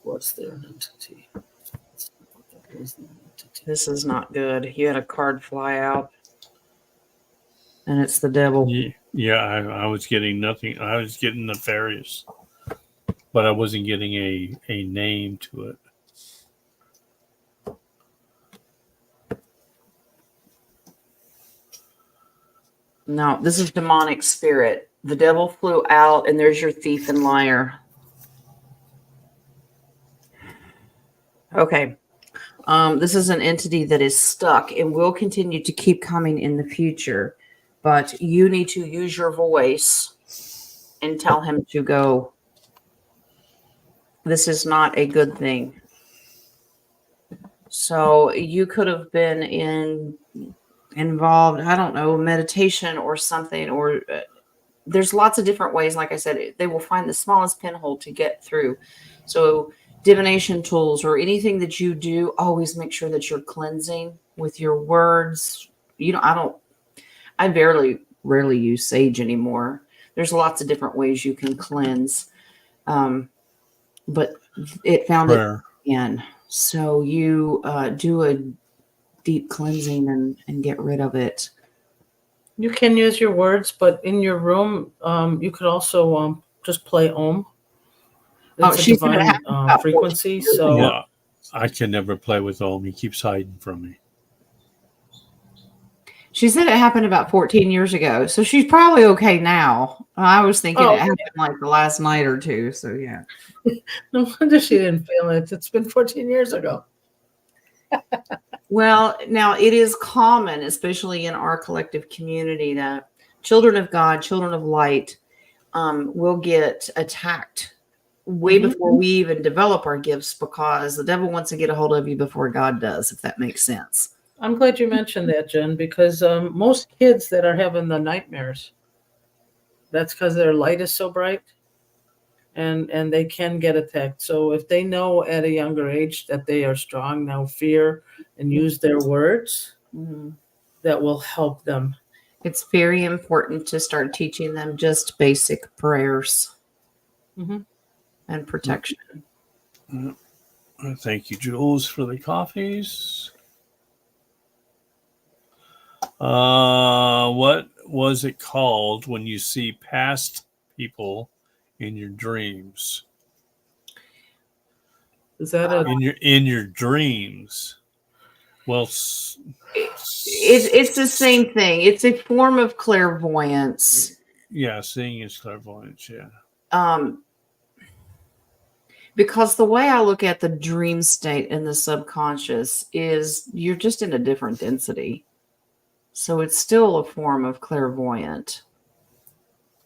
Was there an entity? This is not good. You had a card fly out. And it's the devil. Yeah, I was getting nothing. I was getting nefarious, but I wasn't getting a name to it. No, this is demonic spirit. The devil flew out, and there's your thief and liar. Okay. This is an entity that is stuck and will continue to keep coming in the future. But you need to use your voice and tell him to go. This is not a good thing. So you could have been involved, I don't know, meditation or something, or there's lots of different ways. Like I said, they will find the smallest pinhole to get through. So divination tools or anything that you do, always make sure that you're cleansing with your words. I rarely use sage anymore. There's lots of different ways you can cleanse. But it found Prayer. it in. So you do a deep cleansing and get rid of it. You can use your words, but in your room, you could also just play Om. It's a she said it divine happened about 14 frequency. years So ago. Yeah, I can never play with Ohm. He keeps hiding from me. She said it happened about 14 years ago. So she's probably okay now. I was thinking Oh, it happened like the last night or two. So yeah. no wonder she didn't feel it. It's been 14 years ago. Well, now it is common, especially in our collective community, that children of God, children of light, will get attacked way Mhm. before we even develop our gifts because the devil wants to get a hold of you before God does, if that makes sense. I'm glad you mentioned that, Jen, because most kids that are having the nightmares, that's because their light is so bright, and they can get attacked. So if they know at a younger age that they are strong, now fear and use their words, Mhm. that will help them. It's very important to start teaching them just basic prayers Mhm. and protection. Thank you, Jules, for the coffees. What was it called when you see past people in your dreams? Is that a In your dreams? Well, It's the same thing. It's a form of clairvoyance. yeah, seeing is clairvoyance. Yeah. Um, because the way I look at the dream state in the subconscious is you're just in a different density. So it's still a form of clairvoyant.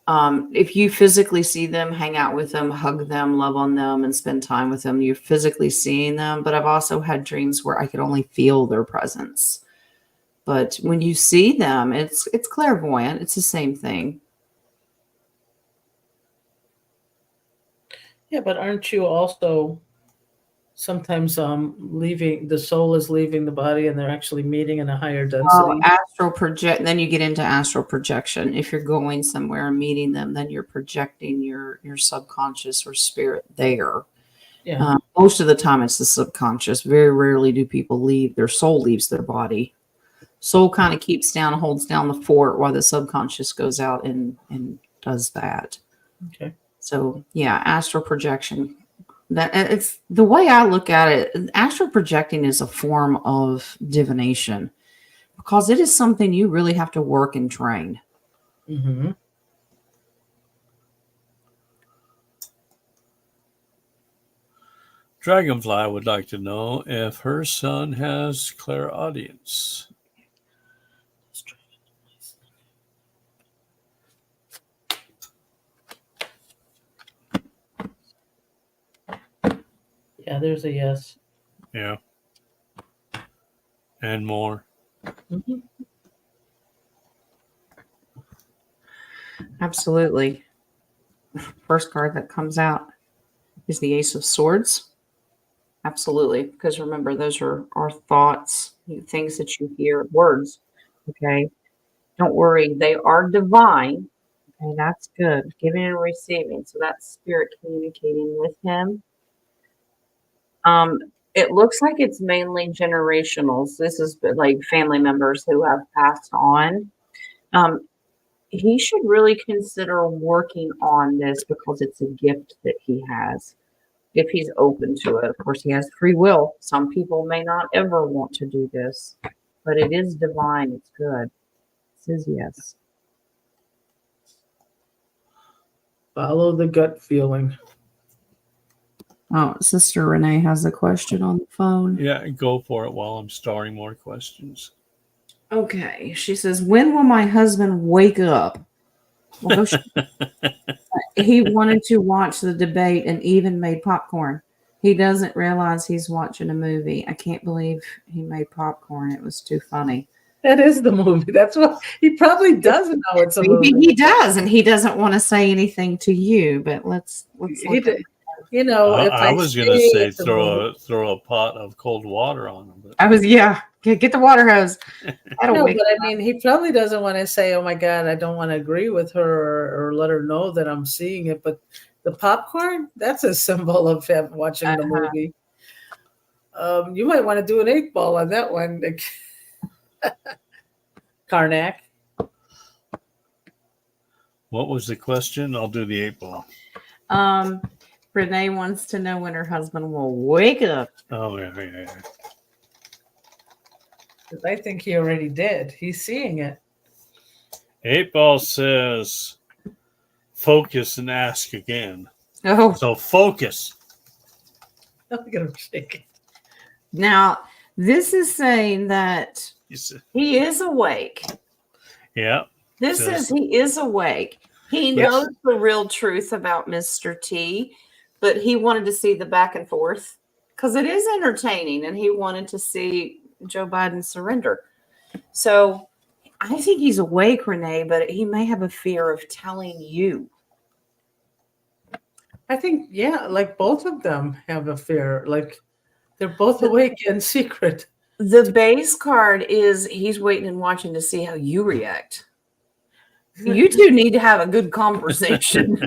If you physically see them, hang out with them, hug them, love on them, and spend time with them, you're physically seeing them. But I've also had dreams where I could only feel their presence. But when you see them, it's clairvoyant. It's the same thing. Yeah, but aren't you also sometimes leaving, the soul is leaving the body and they're actually meeting in a higher density? Astral project. Then you get into astral projection. If you're going somewhere and meeting them, then you're projecting your subconscious or spirit there. Yeah. Most of the time, it's the subconscious. Very rarely do people leave. Their soul leaves their body. Soul kind of keeps down, holds down the fort while the subconscious goes out and does that. Okay. So yeah, astral projection. That it's the way I look at it. Astral projecting is a form of divination because it is something you really have to work and train. Mm-hmm. Dragonfly would like to know if her son has clairaudience. Yeah, there's a yes. Yeah. And more. Mm-hmm. Absolutely. First card that comes out is the Ace of Swords. Absolutely. Because remember, those are our thoughts, things that you hear, words. Okay. Don't worry. They are divine. Okay. That's good. Giving and receiving. So that's spirit communicating with him. Um, it looks like it's mainly generationals. This is like family members who have passed on. Um, he should really consider working on this because it's a gift that he has. If he's open to it. Of course, he has free will. Some people may not ever want to do this, but it is divine. It's good. It says yes. Follow the gut feeling. Oh, Sister Renee has a question on the phone. Yeah, go for it while I'm starring more questions. Okay. She says, when will my husband wake up? Well, he wanted to watch the debate and even made popcorn. He doesn't realize he's watching a movie. I can't believe he made popcorn. It was too funny. That is the movie. That's what he probably doesn't know it's a Maybe movie. he does, and he doesn't want to say anything to you. But let's He look did, you know, if I I was say gonna say it's a movie, throw a pot of cold water on him, but I was get the water hose. That'll no, wake but I him up. mean, he probably doesn't want to say, "Oh my God, I don't want to agree with her," or let her know that I'm seeing it. But the popcorn—that's a symbol of him watching the movie. You might want to do an 8-ball on that one, Karnak. what was the question? I'll do the 8-ball. Renee wants to know when her husband will wake up. Oh, yeah. 'Cause I think he already did. He's seeing it. 8-Ball says, focus and ask again. Oh, So focus. Look at him shaking. now this is saying that he is awake. Yeah. This says he is awake. He knows the real truth about Mr. T, but he wanted to see the back and forth because it is entertaining and he wanted to see Joe Biden surrender. So I think he's awake, Renee, but he may have a fear of telling you. I think, yeah, like both of them have a fear. Like they're both awake in secret. The base card is he's waiting and watching to see how you react. You two need to have a good conversation.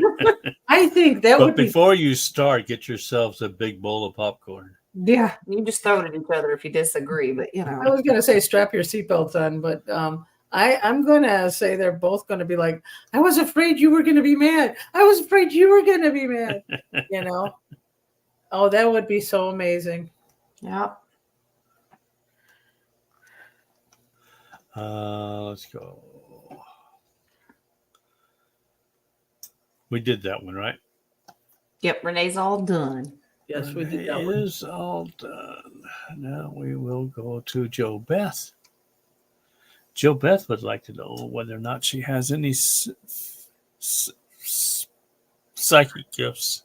I think that But would be. before you start, get yourselves a big bowl of popcorn. Yeah, you just throw it at each other if you disagree, but you I know. was going to say strap your seatbelts on, but I'm going to say they're both going to be like, I was afraid you were going to be mad. I was afraid you were going to be mad. You know? Oh, that would be so amazing. Yeah. Let's go. We did that one, right? Yep, Renee's all done. Yes, we did It that one. is all done. Now we will go to Joe Beth. Joe Beth would like to know whether or not she has any psychic gifts.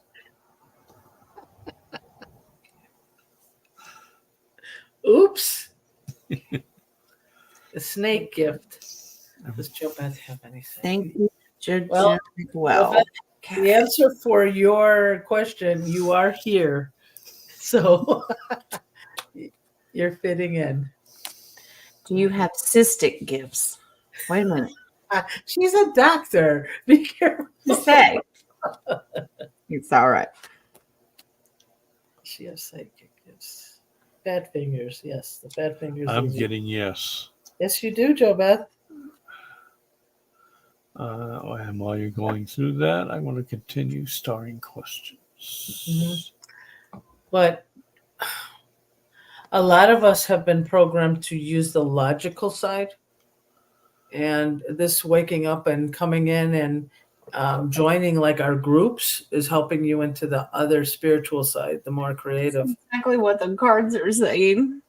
Oops. The snake gift. Does Joe Beth have anything? Thank you, Judge. Well, Well, the answer for your question, you are here. So you're fitting in. do you have cystic gifts? Wait a minute. She's a doctor. Be careful. Say. It's all right. She has psychic gifts. Bad fingers. Yes, the bad fingers. I'm getting yes. Yes, you do, Joe Beth. And while you're going through that, I want to continue starring questions. Mm-hmm. But a lot of us have been programmed to use the logical side. And this waking up and coming in and joining like our groups is helping you into the other spiritual side, the more creative. That's exactly what the cards are saying.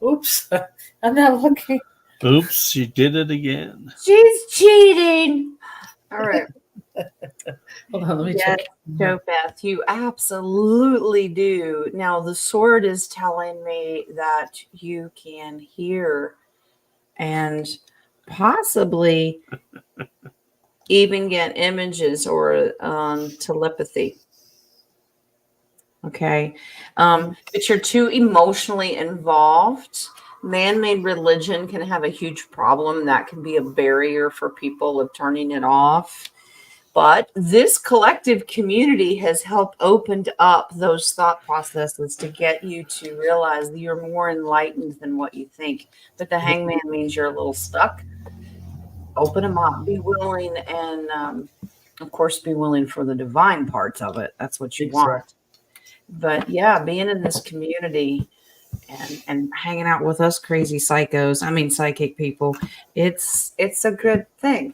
Oops, I'm not looking. Oops, she did it again. She's cheating. All right. Hold on, let me Yes, check. Joe Beth, you absolutely do. Now, the sword is telling me that you can hear and possibly even get images or telepathy. Okay. But you're too emotionally involved. Man-made religion can have a huge problem. That can be a barrier for people of turning it off. But this collective community has helped opened up those thought processes to get you to realize that you're more enlightened than what you think. But the hangman means you're a little stuck. Open them up. Be willing and, of course, be willing for the divine parts of it. That's what you want. But, yeah, being in this community and hanging out with us crazy psychic people, it's a good thing.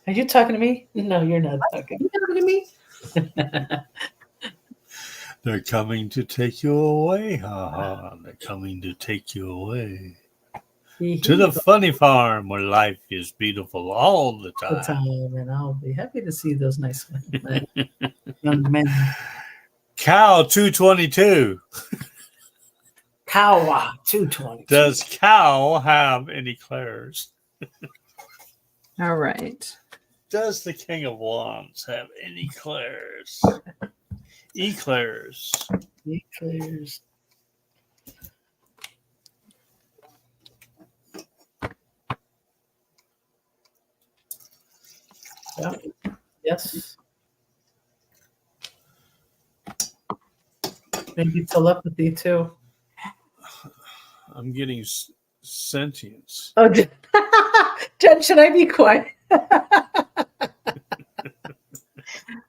Are you talking to me? No, you're not talking. Are you talking to me? They're coming to take you away. Ha ha. They're coming to take you away. To the funny farm where life is beautiful all the time. And I'll be happy to see those nice young men. Cow 222. Cow 220. Does cow have any eclairs? All right. Does the King of Wands have any eclairs? Eclairs. Eclairs. Yeah. Yes. Maybe telepathy too. I'm getting sentience. Oh, Jen, should I be quiet?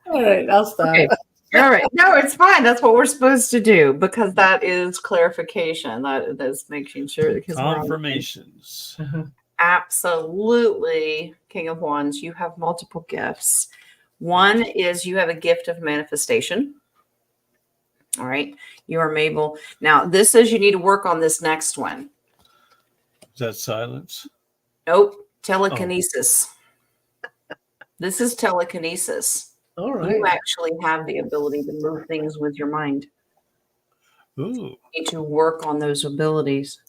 All right, I'll stop. Okay. All right. No, it's fine. That's what we're supposed to do because that is clarification. That's making sure because we're on the same. Confirmations. Absolutely, King of Wands, you have multiple gifts. One is you have a gift of manifestation. All right. You are Mabel. Now, this says you need to work on this next one. Is that silence? Nope. Telekinesis. This is telekinesis. All right. You actually have the ability to move things with your mind. Ooh. You need to work on those abilities.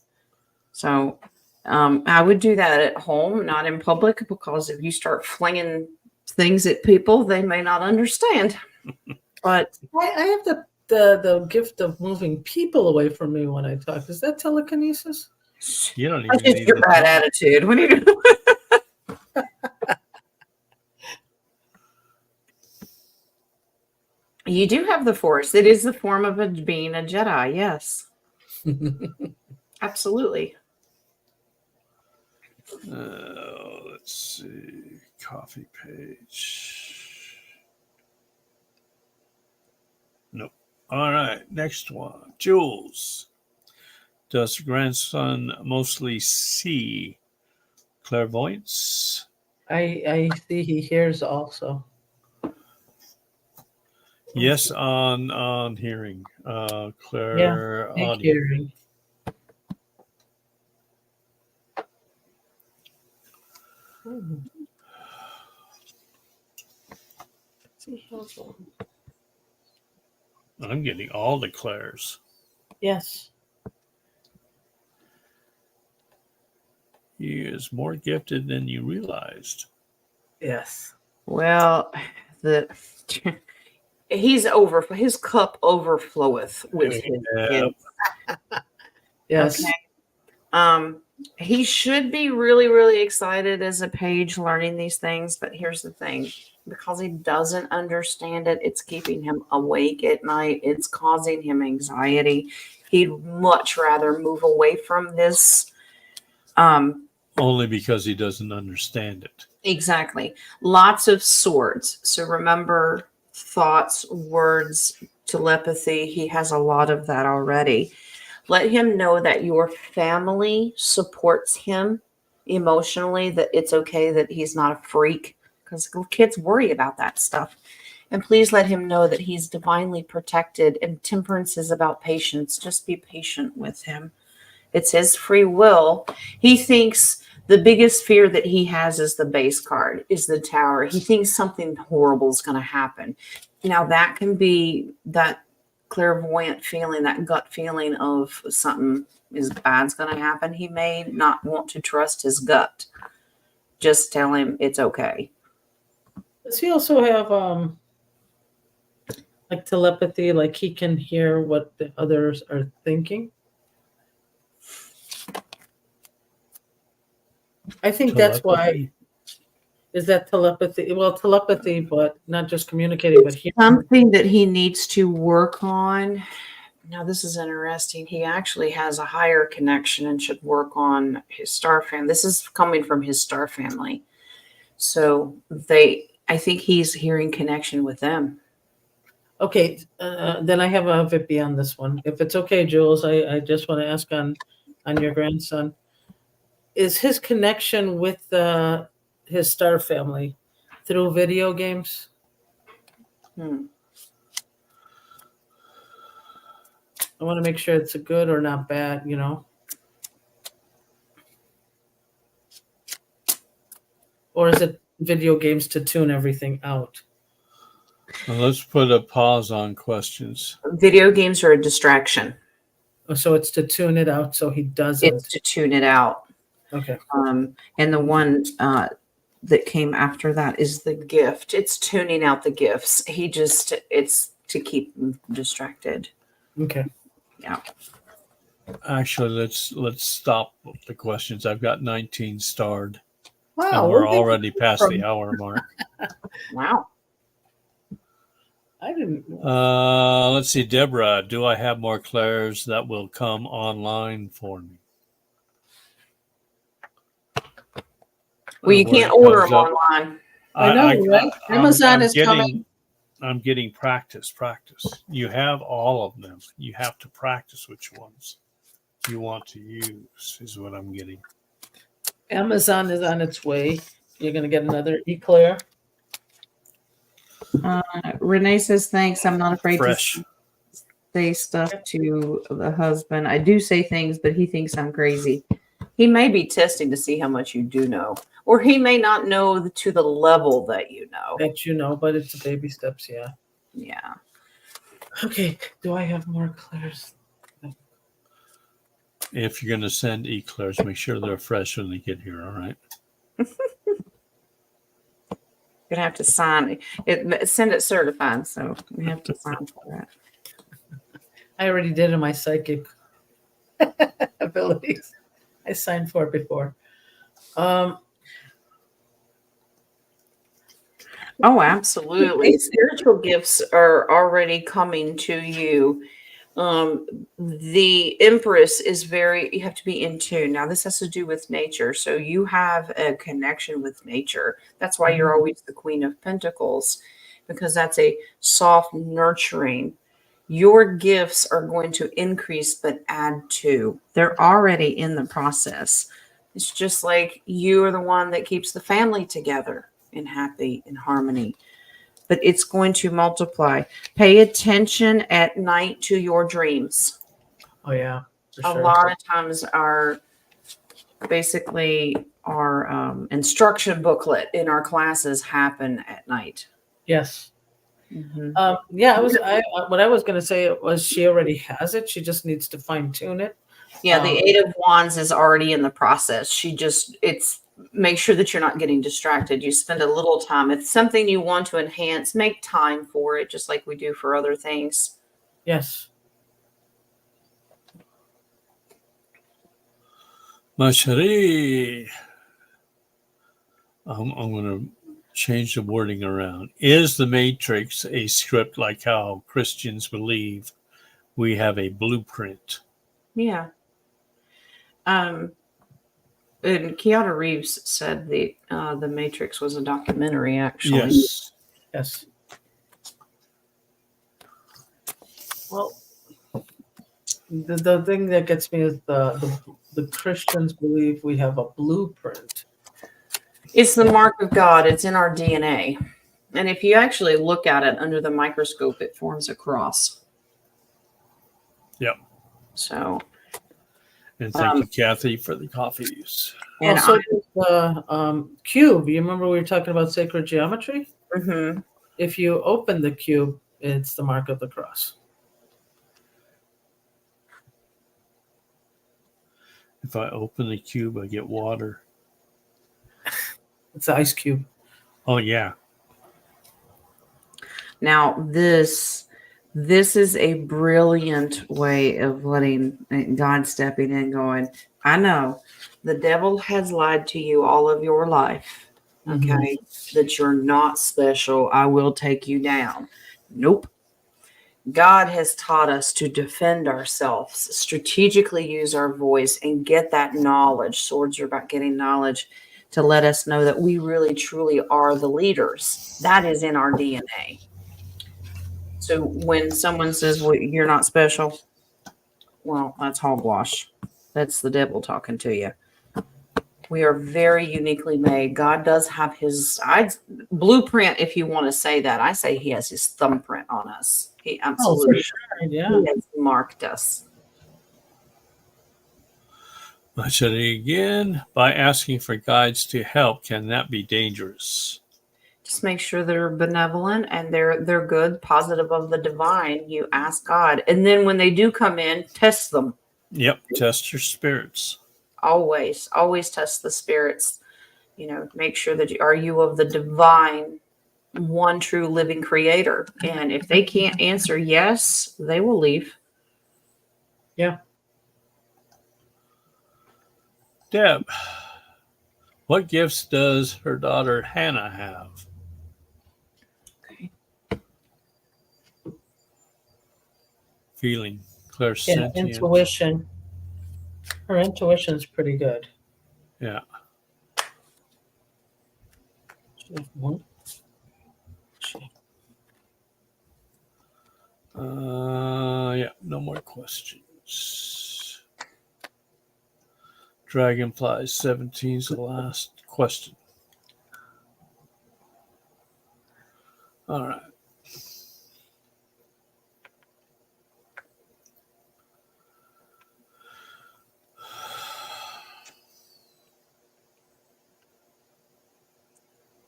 So I would do that at home, not in public, because if you start flinging things at people, they may not understand. But I have the gift of moving people away from me when I talk. Is that telekinesis? You don't that's even just need your to bad talk. attitude. What are you doing? You do have the Force. It is the form of being a Jedi. Yes, absolutely. Let's see. Coffee page. Nope. All right. Next one. Jules. Does grandson mostly see clairvoyance? I see he hears also. Yes, on hearing. Clair Big audio. hearing. See how's one. I'm getting all the clairs. Yes. He is more gifted than you realized. Yes. Well, his cup overfloweth with his gifts. Yes. Okay. He should be really, really excited as a page learning these things, but here's the thing. Because he doesn't understand it, it's keeping him awake at night. It's causing him anxiety. He'd much rather move away from this. Only because he doesn't understand it. Exactly. Lots of swords. So remember, thoughts, words, telepathy. He has a lot of that already. Let him know that your family supports him emotionally, that it's okay that he's not a freak, because kids worry about that stuff. And please let him know that he's divinely protected, and temperance is about patience. Just be patient with him. It's his free will. He thinks the biggest fear that he has is the base card, is the tower. He thinks something horrible is going to happen. Now, that can be that clairvoyant feeling, that gut feeling of something is bad's going to happen. He may not want to trust his gut. Just tell him it's okay. Does he also have like telepathy, like he can hear what the others are thinking? I think that's why. Is that telepathy? Well, telepathy, but not just communicating, but hearing. Something that he needs to work on. Now, this is interesting. He actually has a higher connection and should work on his star family. This is coming from his star family. So I think he's hearing connection with them. Okay, then I have a Vippy on this one. If it's okay, Jules, I just want to ask on your grandson. Is his connection with his star family through video games? I want to make sure it's a good or not bad, Or is it video games to tune everything out? Well, let's put a pause on questions. Video games are a distraction. So it's to tune it out so he doesn't. It's to tune it out. Okay. And the one that came after that is the gift. It's tuning out the gifts. It's to keep him distracted. Okay. Yeah. Actually, let's stop the questions. I've got 19 starred. Wow. And we're already past the hour mark. Wow. I didn't. Let's see, Deborah. Do I have more clairs that will come online for me? Well, you can't order them online. I know, right? Amazon is coming. I'm getting practice. You have all of them. You have to practice which ones you want to use, is what I'm getting. Amazon is on its way. You're going to get another eclair. Renee says, thanks. I'm not afraid Fresh. to say stuff to the husband. I do say things, but he thinks I'm crazy. He may be testing to see how much you do know, or he may not know to the level that you know. That you know, but it's baby steps, yeah. Yeah. Okay, do I have more eclairs? If you're going to send eclairs, make sure they're fresh when they get here, all right? You're gonna have to sign it. Send it certified, so we have to sign for that. I already did in my psychic abilities. I signed for it before. Oh, absolutely. Spiritual gifts are already coming to you. The Empress is you have to be in tune. Now, this has to do with nature. So you have a connection with nature. That's why you're always the Queen of Pentacles, because that's a soft nurturing. Your gifts are going to increase, but add to. They're already in the process. It's just like you are the one that keeps the family together and happy and harmony. But it's going to multiply. Pay attention at night to your dreams. Oh yeah, for A sure. lot of times our instruction booklet in our classes happen at night. Yes. Mm-hmm. Yeah, what I was going to say was she already has it. She just needs to fine tune it. Yeah, the Eight of Wands is already in the process. Make sure that you're not getting distracted. You spend a little time. If it's something you want to enhance, make time for it, just like we do for other things. Yes. Ma chérie, I'm going to change the wording around. Is the Matrix a script like how Christians believe we have a blueprint? Yeah. And Keanu Reeves said the Matrix was a documentary, actually. Yes. Yes. Well, the thing that gets me is the Christians believe we have a blueprint. It's the mark of God. It's in our DNA. And if you actually look at it under the microscope, it forms a cross. Yep. So. And thank you, Kathy, for the coffees. And also, the cube. You remember we were talking about sacred geometry? Mm-hmm. If you open the cube, it's the mark of the cross. If I open the cube, I get water. It's the ice cube. Oh, yeah. Now, this is a brilliant way of letting God stepping in, going, I know the devil has lied to you all of your life, okay, that you're not special. I will take you down. Nope. God has taught us to defend ourselves, strategically use our voice, and get that knowledge. Swords are about getting knowledge to let us know that we really, truly are the leaders. That is in our DNA. So when someone says, well, you're not special, well, that's hogwash. That's the devil talking to you. We are very uniquely made. God does have his blueprint, if you want to say that. I say he has his thumbprint on us. He absolutely for sure. Yeah. He has marked us. I said it again. By asking for guides to help, can that be dangerous? Just make sure they're benevolent and they're good, positive of the divine. You ask God. And then when they do come in, test them. Yep. Test your spirits. Always test the spirits. Make sure that are you of the divine, one true living creator. And if they can't answer yes, they will leave. Yeah. Deb, what gifts does her daughter Hannah have? Okay. Feeling, Yeah, clairsentient. intuition. Her intuition's pretty good. Yeah. She have one. Yeah, no more questions. Dragonfly 17 is the last question. All right.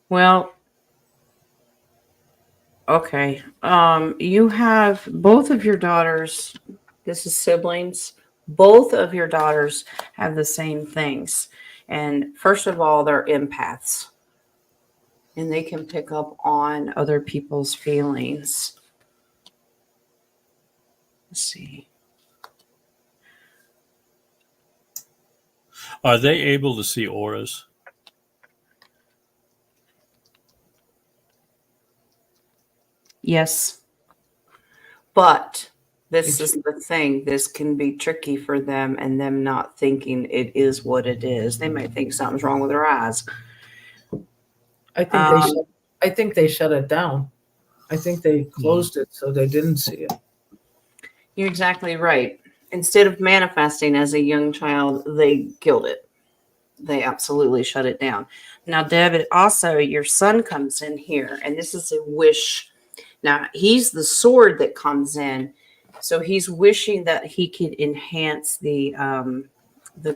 Well, okay. You have both of your daughters. This is siblings. Both of your daughters have the same things. And first of all, they're empaths. And they can pick up on other people's feelings. Let's see. Are they able to see auras? Yes. But this is the thing. This can be tricky for them and them not thinking it is what it is. They might think something's wrong with their eyes. I think they shut it down. I think they closed it so they didn't see it. You're exactly right. Instead of manifesting as a young child, they killed it. They absolutely shut it down. Now, Deb, also your son comes in here, and this is a wish. Now, he's the sword that comes in, so he's wishing that he could enhance the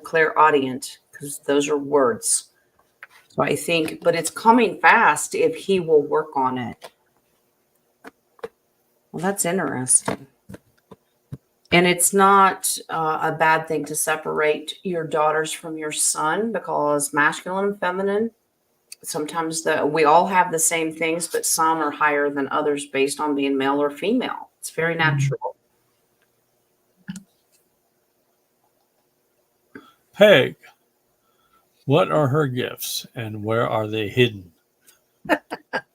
clairaudient, because those are words. So I think, but it's coming fast if he will work on it. Well, that's interesting. And it's not a bad thing to separate your daughters from your son, because masculine and feminine, sometimes we all have the same things, but some are higher than others based on being male or female. It's very natural. Peg, what are her gifts and where are they hidden?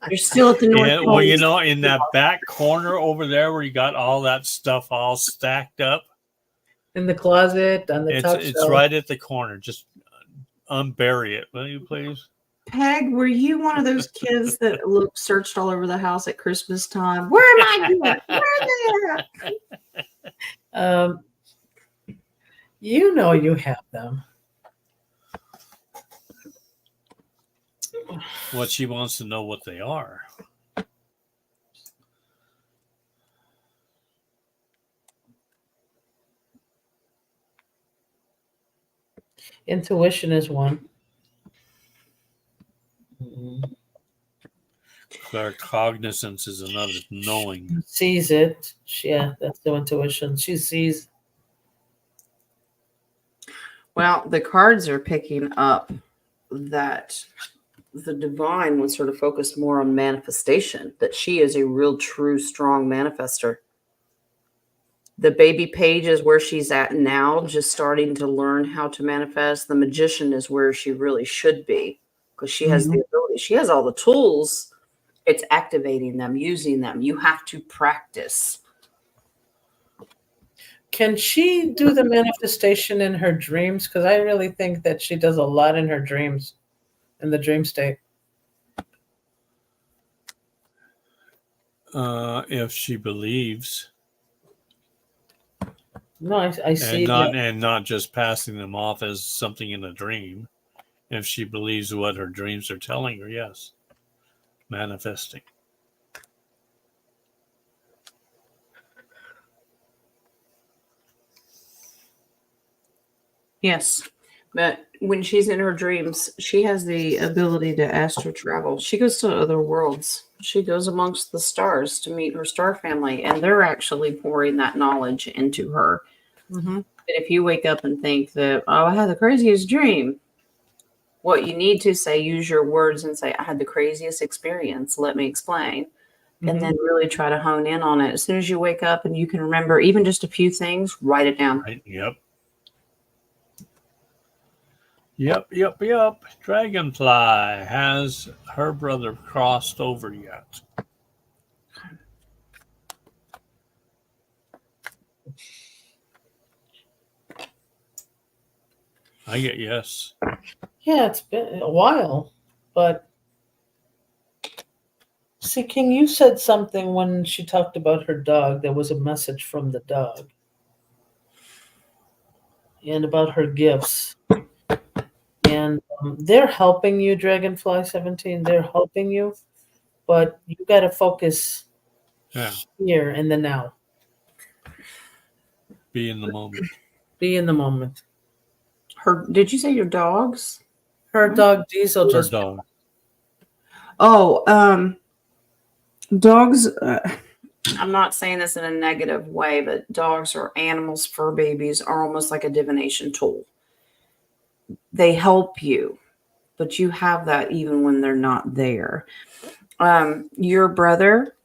You're still at the North Yeah, Pole. well, you know, in that back corner over there where you got all that stuff all stacked up. In the closet, on the top It's shelf. right at the corner. Just unbury it, will you please? Peg, were you one of those kids that searched all over the house at Christmas time? Where am I? Where are they? You know you have them. What she wants to know what they are. Intuition is one. Claircognizance is another, knowing. Sees it. Yeah, that's the intuition. She sees. Well, the cards are picking up that the divine would sort of focus more on manifestation, that she is a real, true, strong manifester. The baby page is where she's at now, just starting to learn how to manifest. The magician is where she really should be, because she has the ability. She has all the tools. It's activating them, using them. You have to practice. Can she do the manifestation in her dreams? Because I really think that she does a lot in her dreams, in the dream state. If she believes. No, I see. And not just passing them off as something in a dream. If she believes what her dreams are telling her, yes. Manifesting. Yes. But when she's in her dreams, she has the ability to astral travel. She goes to other worlds. She goes amongst the stars to meet her star family, and they're actually pouring that knowledge into her. Mm-hmm. But if you wake up and think that, oh, I had the craziest dream, what you need to say, use your words and say, I had the craziest experience. Let me explain. And then really try to hone in on it. As soon as you wake up and you can remember even just a few things, write it down. Right. Yep. Dragonfly, has her brother crossed over yet? I get yes. Yeah, it's been a while, but See, King, you said something when she talked about her dog. There was a message from the dog and about her gifts. And they're helping you, Dragonfly 17. They're helping you, but you got to focus Yeah. here in the now. Be in the moment. Be in the moment. Did you say your dogs? Her dog Diesel Her just dog. Oh, dogs. I'm not saying this in a negative way, but dogs or animals, fur babies, are almost like a divination tool. They help you, but you have that even when they're not there. Your brother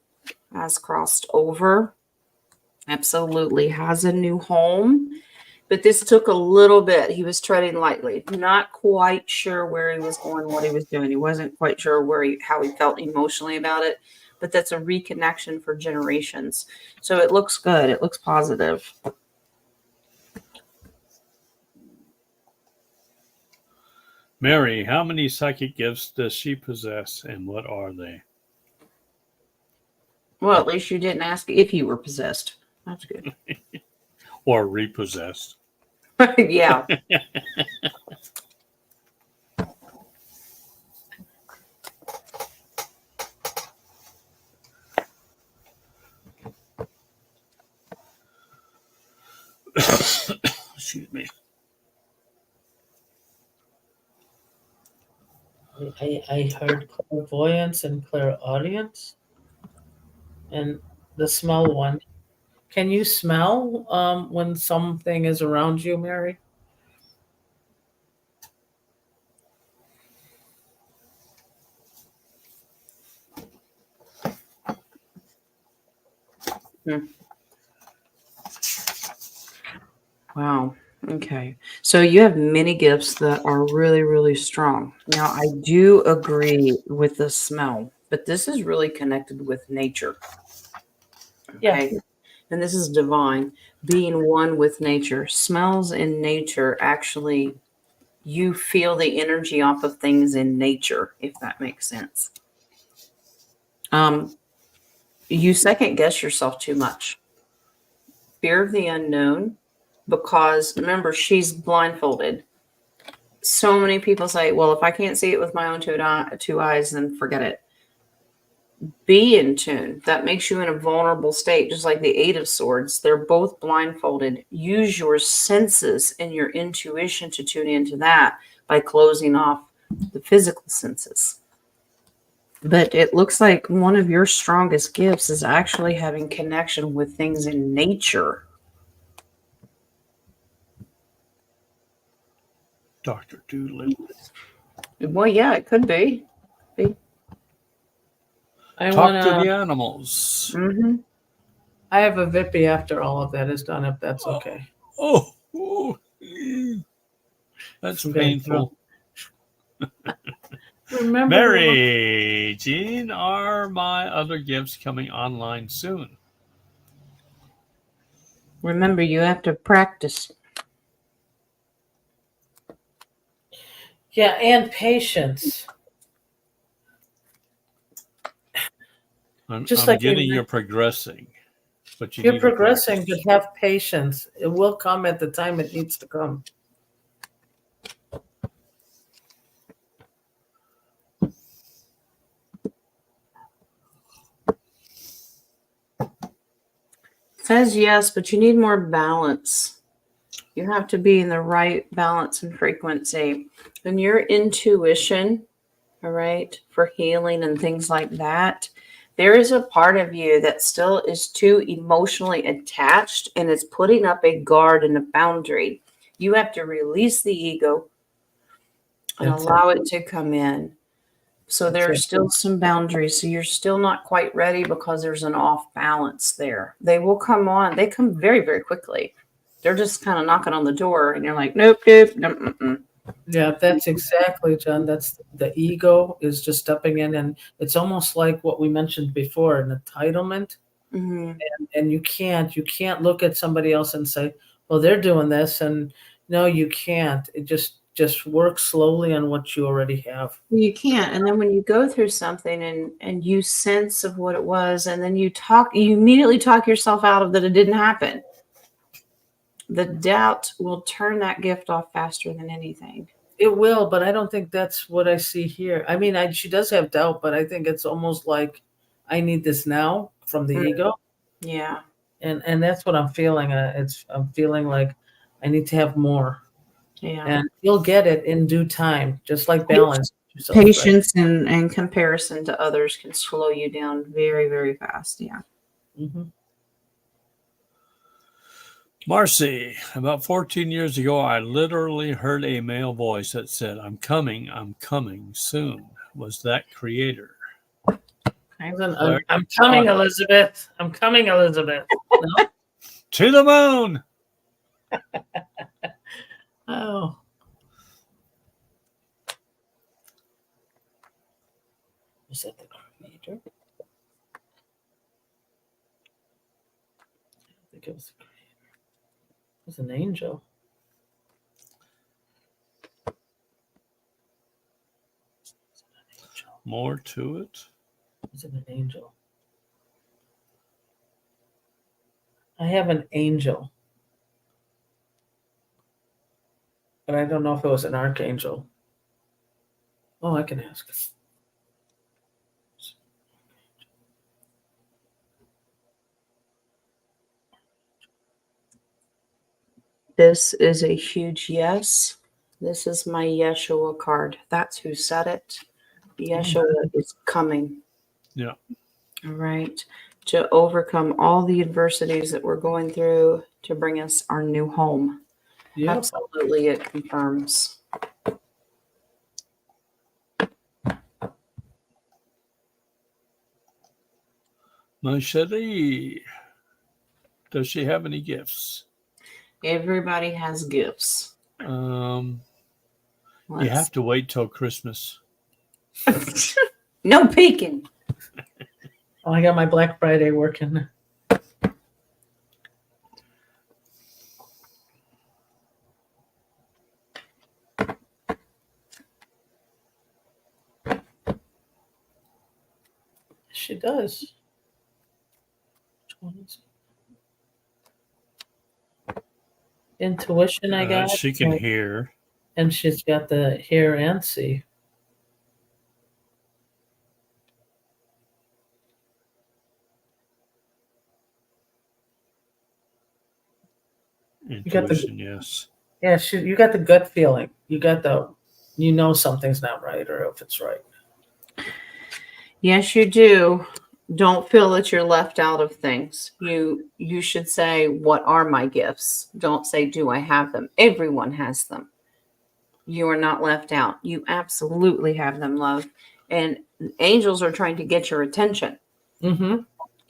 has crossed over, absolutely has a new home, but this took a little bit. He was treading lightly, not quite sure where he was going, what he was doing. He wasn't quite sure how he felt emotionally about it, but that's a reconnection for generations. So it looks good. It looks positive. Mary, how many psychic gifts does she possess and what are they? Well, at least you didn't ask if you were possessed. That's good. Or repossessed? Yeah. Excuse me. I heard clairvoyance and clairaudience, and the smell one. Can you smell when something is around you, Mary? Wow. Okay. So you have many gifts that are really, really strong. Now, I do agree with the smell, but this is really connected with nature. Okay. Yeah. And this is divine. Being one with nature. Smells in nature actually, you feel the energy off of things in nature, if that makes sense. You second guess yourself too much. Fear of the unknown, because remember, she's blindfolded. So many people say, well, if I can't see it with my own two eyes, then forget it. Be in tune. That makes you in a vulnerable state, just like the Eight of Swords. They're both blindfolded. Use your senses and your intuition to tune into that by closing off the physical senses. But it looks like one of your strongest gifts is actually having connection with things in nature. Dr. Doolittle. Well, yeah, it could be. I Talk to the wanna. animals. Mm-hmm. I have a Vippy after all of that is done. If that's okay. Oh, that's I'm gonna painful. Remember, Mary, Jean, are my other gifts coming online soon? Remember, you have to practice. yeah, and patience. I'm Just like getting you're progressing, but you you're need to progressing, practice. but have patience. It will come at the time it needs to come. Says yes, but you need more balance. You have to be in the right balance and frequency. And your intuition, all right, for healing and things like that, there is a part of you that still is too emotionally attached and it's putting up a guard and a boundary. You have to release the ego and That's allow it to come in. So there are That's it. still some boundaries. So you're still not quite ready because there's an off balance there. They will come on. They come very, very quickly. They're just kind of knocking on the door and you're like, nope, nope, nope, mm-mm. Yeah, that's exactly, John. That's the ego is just stepping in, and it's almost like what we mentioned before, an entitlement. Mhm. And you can't look at somebody else and say, "Well, they're doing this," and no, you can't. It just just work slowly on what you already have. You can't. And then when you go through something and you sense of what it was, and then you immediately talk yourself out of that it didn't happen. The doubt will turn that gift off faster than anything. It will, but I don't think that's what I see here. I mean, she does have doubt, but I think it's almost like I need this now from the ego, Yeah. and that's what I'm feeling. I'm feeling like I need to have more, Yeah. and you'll get it in due time, just like balance. yourself, right? Patience and comparison to others can slow you down very, very fast. Yeah. Mhm. Marcy, about 14 years ago, I literally heard a male voice that said, I'm coming soon. Was that creator? I'm coming, Elizabeth. I'm coming, Elizabeth. No? To the moon! Oh. Was that the creator? I don't think it was the creator. It was an angel. More to it? Was it an angel? I have an angel, but I don't know if it was an archangel. Oh, I can ask. This is a huge yes. This is my Yeshua card. That's who said it. Yeshua is coming. Yeah. All right. To overcome all the adversities that we're going through to bring us our new home. Yep. Absolutely, it confirms. My Cherie, does she have any gifts? Everybody has gifts. You have to wait till Christmas. No peeking. Oh, I got my Black Friday working. She does. Which one is it? Intuition, I got. She can hear. And she's got the hear and see. Intuition, yes. Yeah, you got the gut feeling. You know something's not right or if it's right. Yes, you do. Don't feel that you're left out of things. You should say, what are my gifts? Don't say, do I have them? Everyone has them. You are not left out. You absolutely have them, love. And angels are trying to get your attention. Mm-hmm.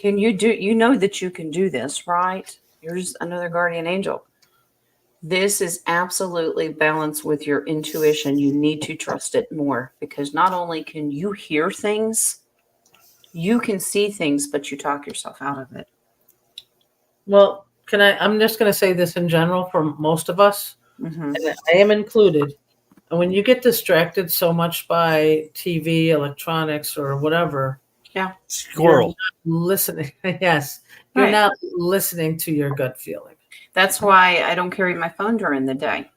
You know that you can do this, right? You're just another guardian angel. This is absolutely balanced with your intuition. You need to trust it more because not only can you hear things, you can see things, but you talk yourself out of it. Well, I'm just going to say this in general for most of us, and I am included. And when you get distracted so much by TV, electronics, or whatever, squirrel listening. Yes, you're not listening to your gut feeling. That's why I don't carry my phone during the day.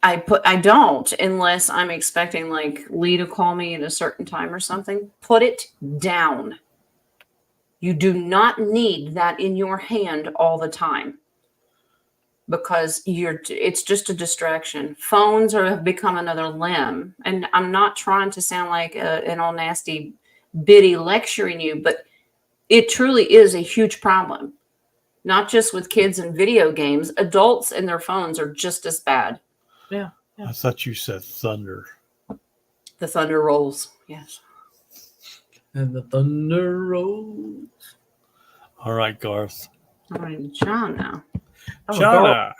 I don't unless I'm expecting like Lee to call me at a certain time or something. Put it down. You do not need that in your hand all the time because it's just a distraction. Phones have become another limb. And I'm not trying to sound like an all nasty biddy lecturing you, but it truly is a huge problem. Not just with kids and video games, adults and their phones are just as bad. Yeah. I thought you said thunder. The thunder rolls. Yes. And the thunder rolls. All right, Garth. All right, John now. Jonna,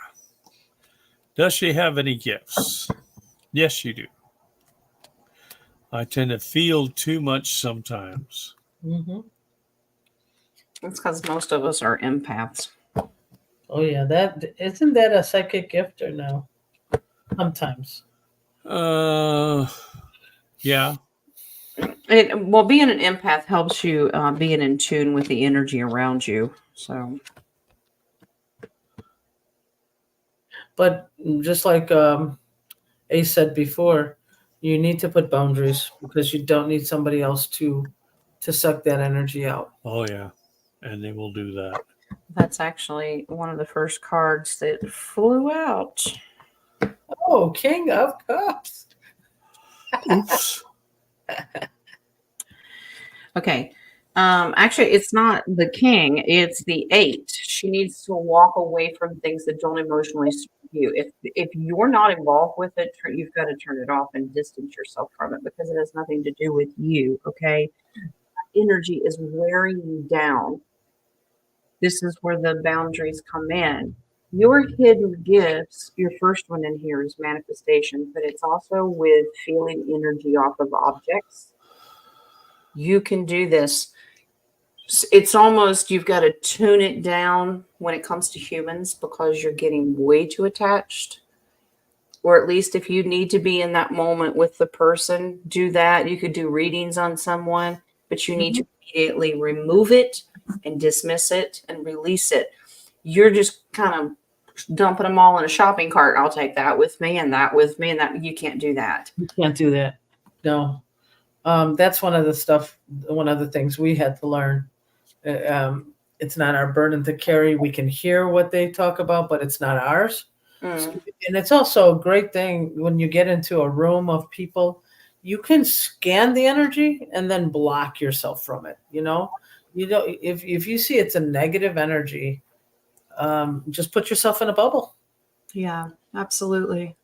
does she have any gifts? Yes, you do. I tend to feel too much sometimes. Mm-hmm. It's because most of us are empaths. Oh yeah, isn't that a psychic gift or no? Sometimes. Yeah. Well, being an empath helps you being in tune with the energy around you. So, But just like Ace said before, you need to put boundaries because you don't need somebody else to suck that energy out. Oh, yeah. And they will do that. that's actually one of the first cards that flew out. Oh, King of Cups. Oops. Okay. Actually, it's not the king, it's the 8. She needs to walk away from things that don't emotionally serve you. If you're not involved with it, you've got to turn it off and distance yourself from it because it has nothing to do with you, okay? Energy is wearing you down. This is where the boundaries come in. Your hidden gifts, your first one in here is manifestation, but it's also with feeling energy off of objects. You can do this. It's almost you've got to tune it down when it comes to humans because you're getting way too attached. Or at least if you need to be in that moment with the person, do that. You could do readings on someone, but you need to immediately remove it and dismiss it and release it. You're just kind of dumping them all in a shopping cart. I'll take that with me and that with me and that. You can't do that. You can't do that. No. That's one of the things we had to learn. It's not our burden to carry. We can hear what they talk about, but it's not ours. Mm. And it's also a great thing when you get into a room of people, you can scan the energy and then block yourself from it. You know, if you see it's a negative energy, just put yourself in a bubble. Yeah, absolutely.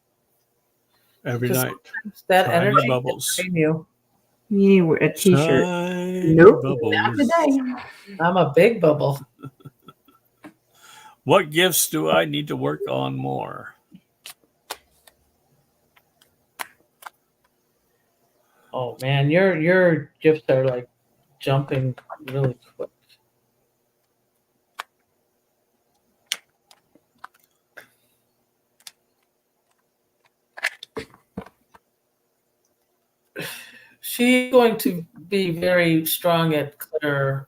Every Because night. that Tiny energy can bubbles. drain you. You need a t-shirt. Tiny Nope, not bubbles. today. I'm a big bubble. What gifts do I need to work on more? Oh man, your gifts are like jumping really quick. She's going to be very strong at clairvoyant,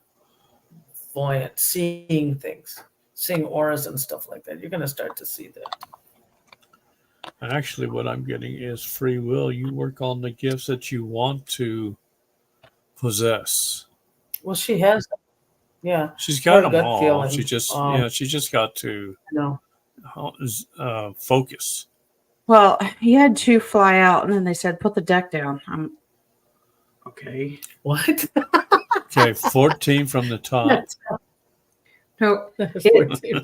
seeing things, seeing auras and stuff like that. You're going to start to see that. Actually, what I'm getting is free will. You work on the gifts that you want to possess. Well, she has, yeah, She's got her them gut all. feeling. She just, she just got to No, focus. Well, he had 2 fly out, and then they said, "Put the deck down." I'm okay. what? Okay, 14 from the top. No. That's 14.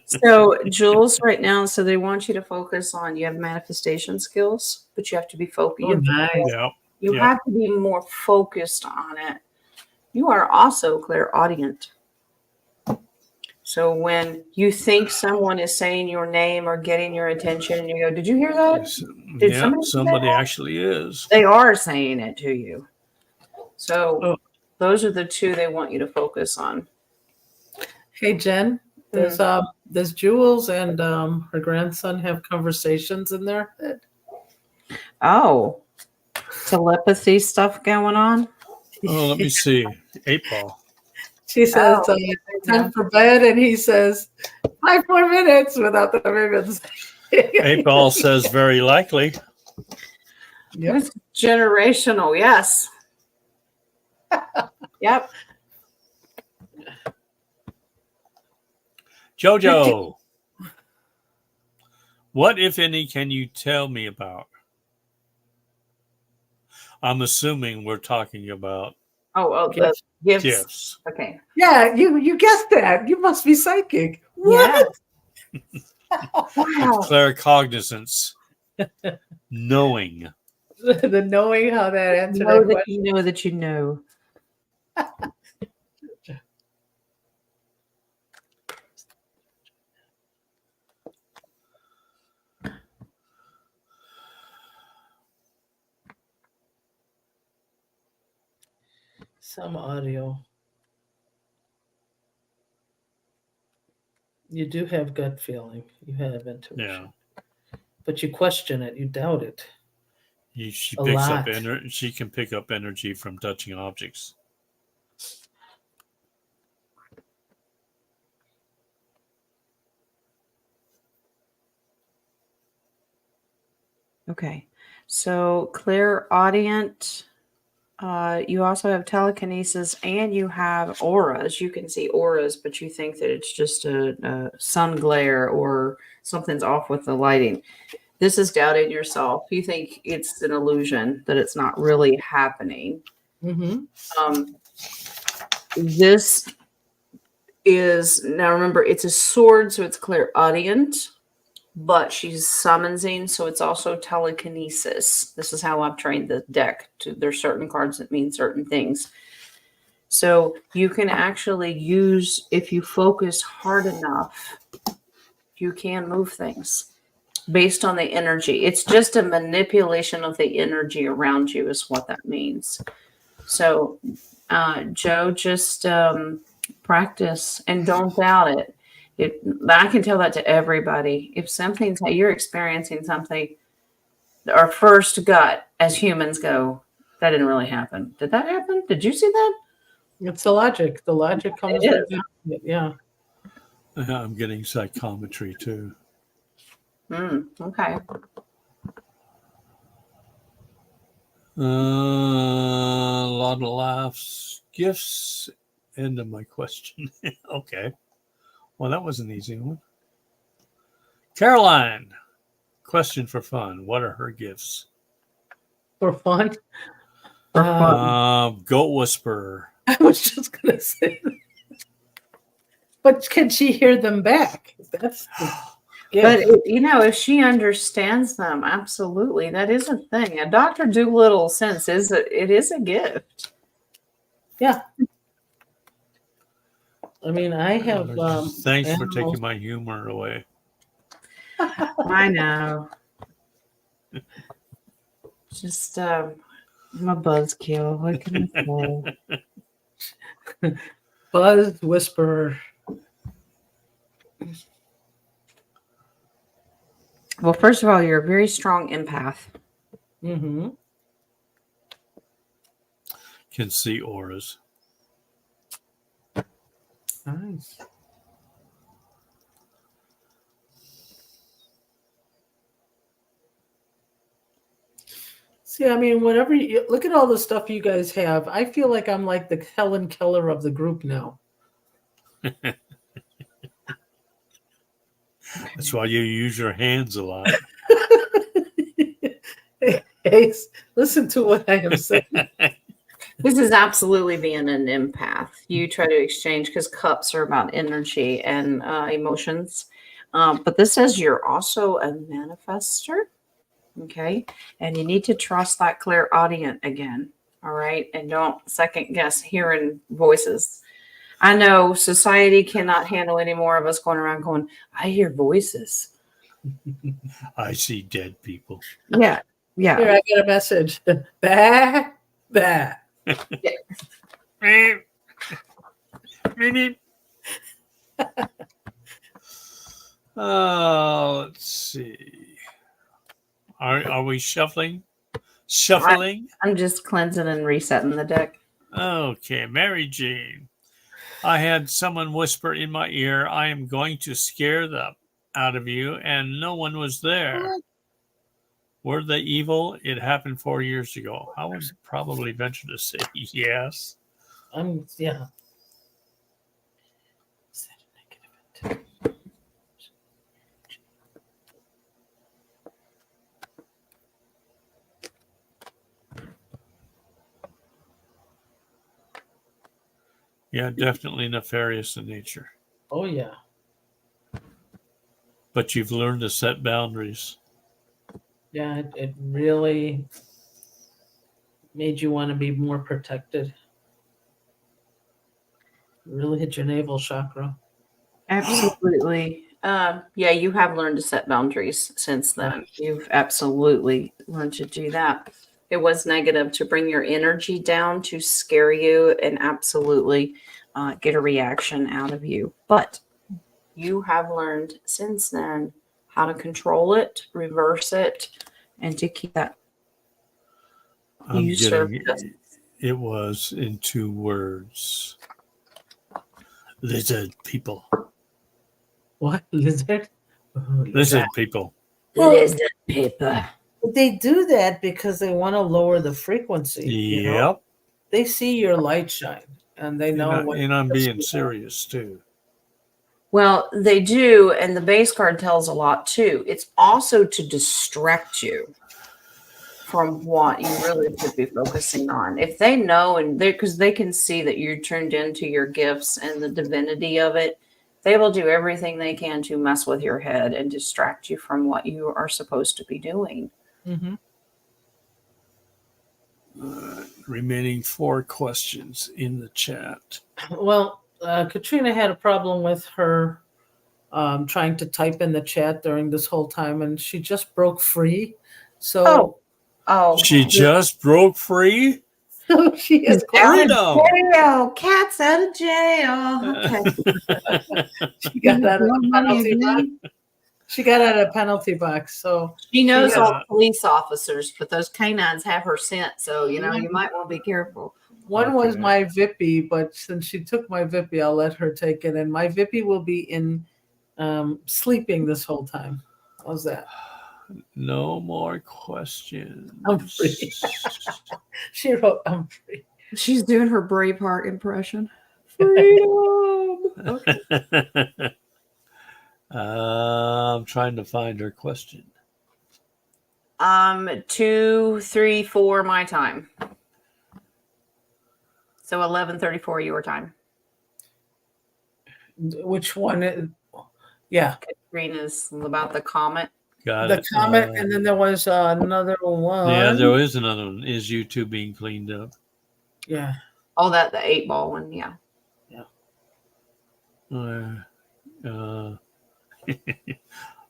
So Jules, right now, so they want you to focus on. You have manifestation skills, but you have to be focused. Oh, nice. Yeah. You Yep. have to be more focused on it. You are also clairaudient. So when you think someone is saying your name or getting your attention, and you go, "Did you hear that?" Did Yeah, somebody say somebody that? actually is. They are saying it to you. So Oh. those are the 2 they want you to focus on. Hey, Jen, does Jules and her grandson have conversations in their head? Oh, telepathy stuff going on. Oh, let me see. 8-ball. She says, Oh, time for bed, and he says, 5 more minutes without the ribbons. 8-ball says very likely. Yep. It's generational, yes. Yep. Jojo, what, if any, can you tell me about? I'm assuming we're talking about Oh, the Gifts. gifts. gifts. Okay. Yeah, you guessed that. You must be psychic. What? Wow. Claircognizance. Knowing. The knowing how that answered Know that that question. you know that you know. Some audio. You do have gut feeling. You have intuition. Yeah. but you question it, you doubt it. She A picks up lot. energy. She can pick up energy from touching objects. Okay. So clairaudient. You also have telekinesis and you have auras. You can see auras, but you think that it's just a sun glare or something's off with the lighting. This is doubting yourself. You think it's an illusion, that it's not really happening. Mm-hmm. This is, now remember, it's a sword, so it's clairaudient, but she's summoning, so it's also telekinesis. This is how I've trained the deck. There's certain cards that mean certain things. So you can actually use, if you focus hard enough, you can move things based on the energy. It's just a manipulation of the energy around you is what that means. So, Joe, just practice and don't doubt it. I can tell that to everybody. If you're experiencing something, our first gut as humans go, that didn't really happen. Did that happen? Did you see that? It's the logic. The logic comes It right is. down to it. Yeah. I'm getting psychometry too. Okay. A lot of laughs, gifts. End of my question. Okay. Well, that was an easy one. Caroline, question for fun. What are her gifts? For fun. For fun. Goat whisperer. I was just gonna say that. But can she hear them back? That's the But gift. if she understands them, absolutely, that is a thing. A Dr. Dolittle sense it is a gift. Yeah. I mean, I have Thanks for animals. taking my humor away. I know. Just I'm a buzzkill. What can I say? Buzz whisperer. Well, first of all, you're a very strong empath. Mm-hmm. Can see auras. Nice. See, I mean, whatever you look at all the stuff you guys have, I feel like I'm like the Helen Keller of the group now. That's why you use your hands a lot. Hey, listen to what I am saying. This is absolutely being an empath. You try to exchange because cups are about energy and emotions. But this says you're also a manifester. Okay. And you need to trust that clairaudient again. All right. And don't second guess hearing voices. I know society cannot handle any more of us going around going, I hear voices. I see dead people. Yeah. Yeah. Here, I got a message. Bah, bah. Let's see. Are we shuffling? Shuffling? I'm just cleansing and resetting the deck. Okay, Mary Jane. I had someone whisper in my ear, I am going to scare the out of you, and no one was there. Were they evil? It happened 4 years ago. I would probably venture to say yes. Yeah. Yeah, definitely nefarious in nature. Oh, yeah. But you've learned to set boundaries. Yeah, it really made you want to be more protected. Really hit your navel chakra. Absolutely. Yeah, you have learned to set boundaries since then. You've absolutely learned to do that. It was negative to bring your energy down to scare you and absolutely get a reaction out of you. But you have learned since then how to control it, reverse it, and to keep that. I'm You serve getting justice. it was in 2 words. Lizard people. What? Lizard? Oh, Lizard people. Lizard people. They do that because they want to lower the frequency. You know, Yep. they see your light shine and they know what. And I'm being serious too. Well, they do, and the base card tells a lot too. It's also to distract you from what you really should be focusing on. If they know and they because they can see that you're turned into your gifts and the divinity of it, they will do everything they can to mess with your head and distract you from what you are supposed to be doing. Mm-hmm. Remaining 4 questions in the chat. Well, Katrina had a problem with her trying to type in the chat during this whole time, and she just broke free. So Oh, She just broke free? she is out of Freedom! jail. Cat's out of jail. Okay. she got out of No the money penalty box. again? She got out of the penalty box. So She knows Yeah. all police officers, but those canines have her scent, so you might want to be careful. one was Okay. my Vippy, but since she took my Vippy, I'll let her take it. And my Vippy will be in sleeping this whole time. How's that? No more questions. I'm free. She wrote, "I'm free." She's doing her Braveheart impression. Freedom. Okay. I'm trying to find her question. 2, 3, 4 my time. So 11:34 your time. Which one? Yeah, Katrina's about the comet. Got the it. comment, and then there was another one. Yeah, there is another one. Is YouTube being cleaned up? Yeah. Oh, the 8-ball one, yeah.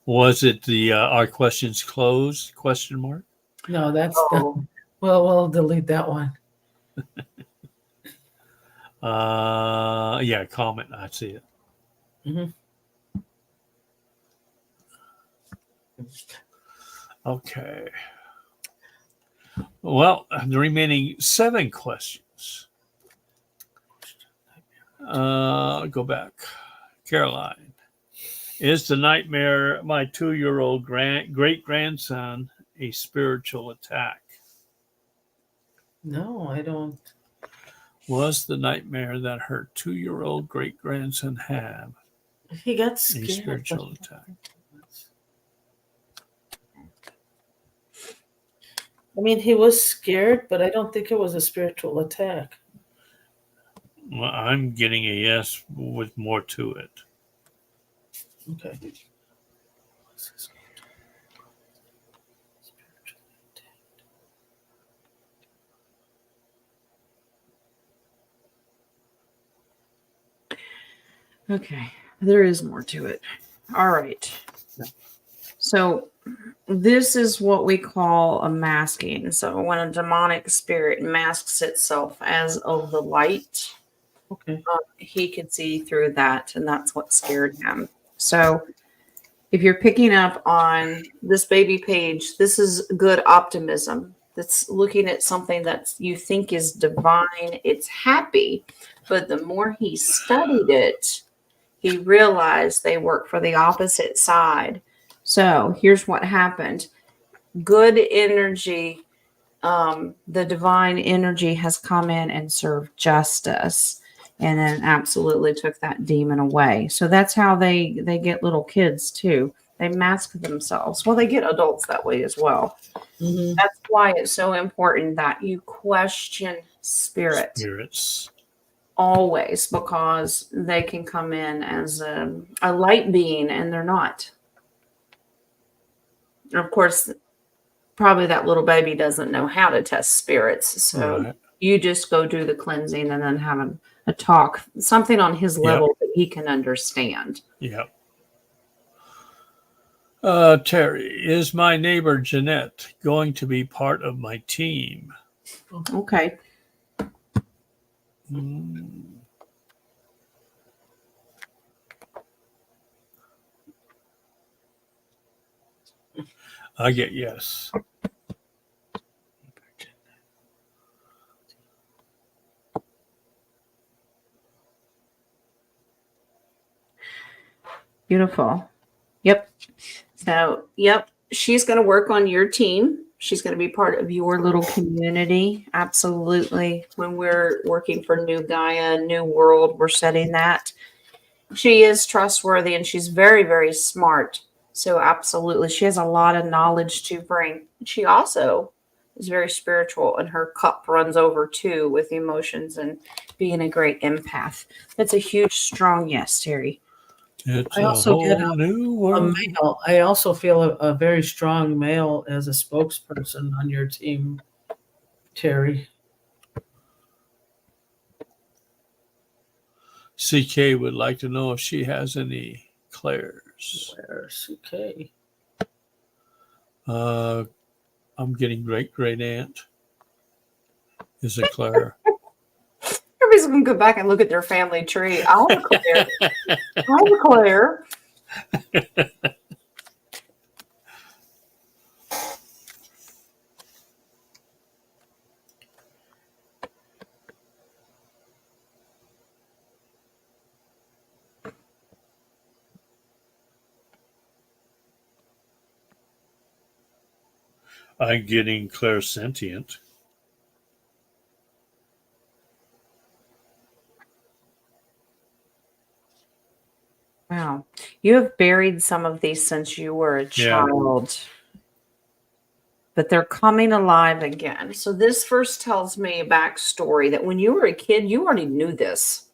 Was it the "Are questions closed?" question mark? No, that's Oh, well, we'll delete that one. Yeah, comment. I see it. Mhm. Okay. Well, the remaining 7 questions. Go back. Caroline. Is the nightmare my 2-year-old great grandson a spiritual attack? No, I don't. Was the nightmare that her 2-year-old great grandson had He got a scared. spiritual attack? I mean, he was scared, but I don't think it was a spiritual attack. Well, I'm getting a yes with more to it. Okay. okay. There is more to it. All right. So this is what we call a masking. So when a demonic spirit masks itself as of the light, Okay. he could see through that, and that's what scared him. So if you're picking up on this baby page, this is good optimism. That's looking at something that you think is divine. It's happy, but the more he studied it, he realized they work for the opposite side. So here's what happened. Good energy, the divine energy has come in and served justice, and then absolutely took that demon away. So that's how they get little kids too. They mask themselves. Well, they get adults that way as well. Mhm. That's why it's so important that you question Spirits. always, because they can come in as a light being and they're not. And of course, probably that little baby doesn't know how to test spirits. So Right. you just go do the cleansing and then have a talk, something on his level that he can understand. Yep. Terry, is my neighbor Jeanette going to be part of my team? Okay. I get yes. Beautiful. Yep. So, yep, she's going to work on your team. She's going to be part of your little community. Absolutely. When we're working for New Gaia, New World, we're setting that. She is trustworthy and she's very, very smart. So, absolutely. She has a lot of knowledge to bring. She also is very spiritual and her cup runs over too with emotions and being a great empath. That's a huge, strong yes, Terry. It's I a also get whole new a world. male. I also feel a very strong male as a spokesperson on your team, Terry. CK would like to know if she has any Claires. Where's CK? I'm getting great aunt is a Claire. Everybody's going to go back and look at their family tree. I have a Claire. I have a Claire. I'm getting clairsentient. Wow. You have buried some of these since you were a child. But they're coming alive again. So this verse tells me a backstory that when you were a kid, you already knew this.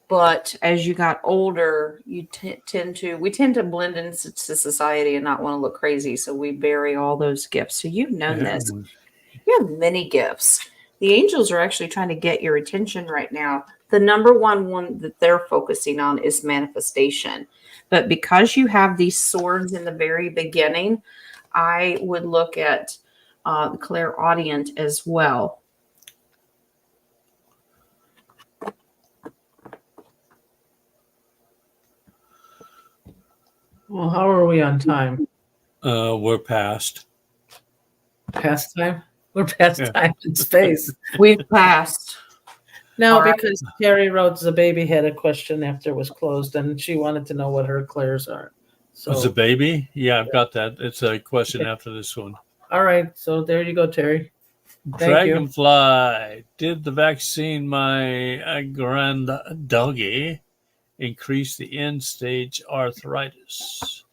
But as you got older, you tend to blend into society and not want to look crazy. So we bury all those gifts. So you've known this. You have many gifts. The angels are actually trying to get your attention right now. The number one that they're focusing on is manifestation. But because you have these swords in the very beginning, I would look at the clairaudient as well. Well, how are we on time? We're past. Past time? We're past time and space. We've passed. No, All right. because Terry Rhodes, the baby, had a question after it was closed, and she wanted to know what her clairs are. So, Was a baby? Yeah, I've got that. It's a question after this one. all right. So there you go, Terry. Thank you. Dragonfly. Did the vaccine my grand doggy increase the end stage arthritis?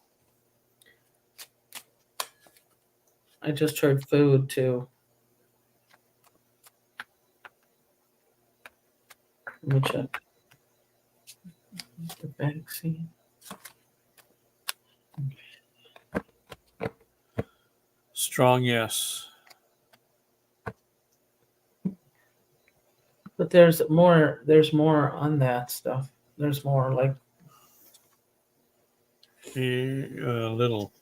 I just heard food too. Let me check. The vaccine. Strong yes. But there's more. There's more on that stuff. There's more like A little.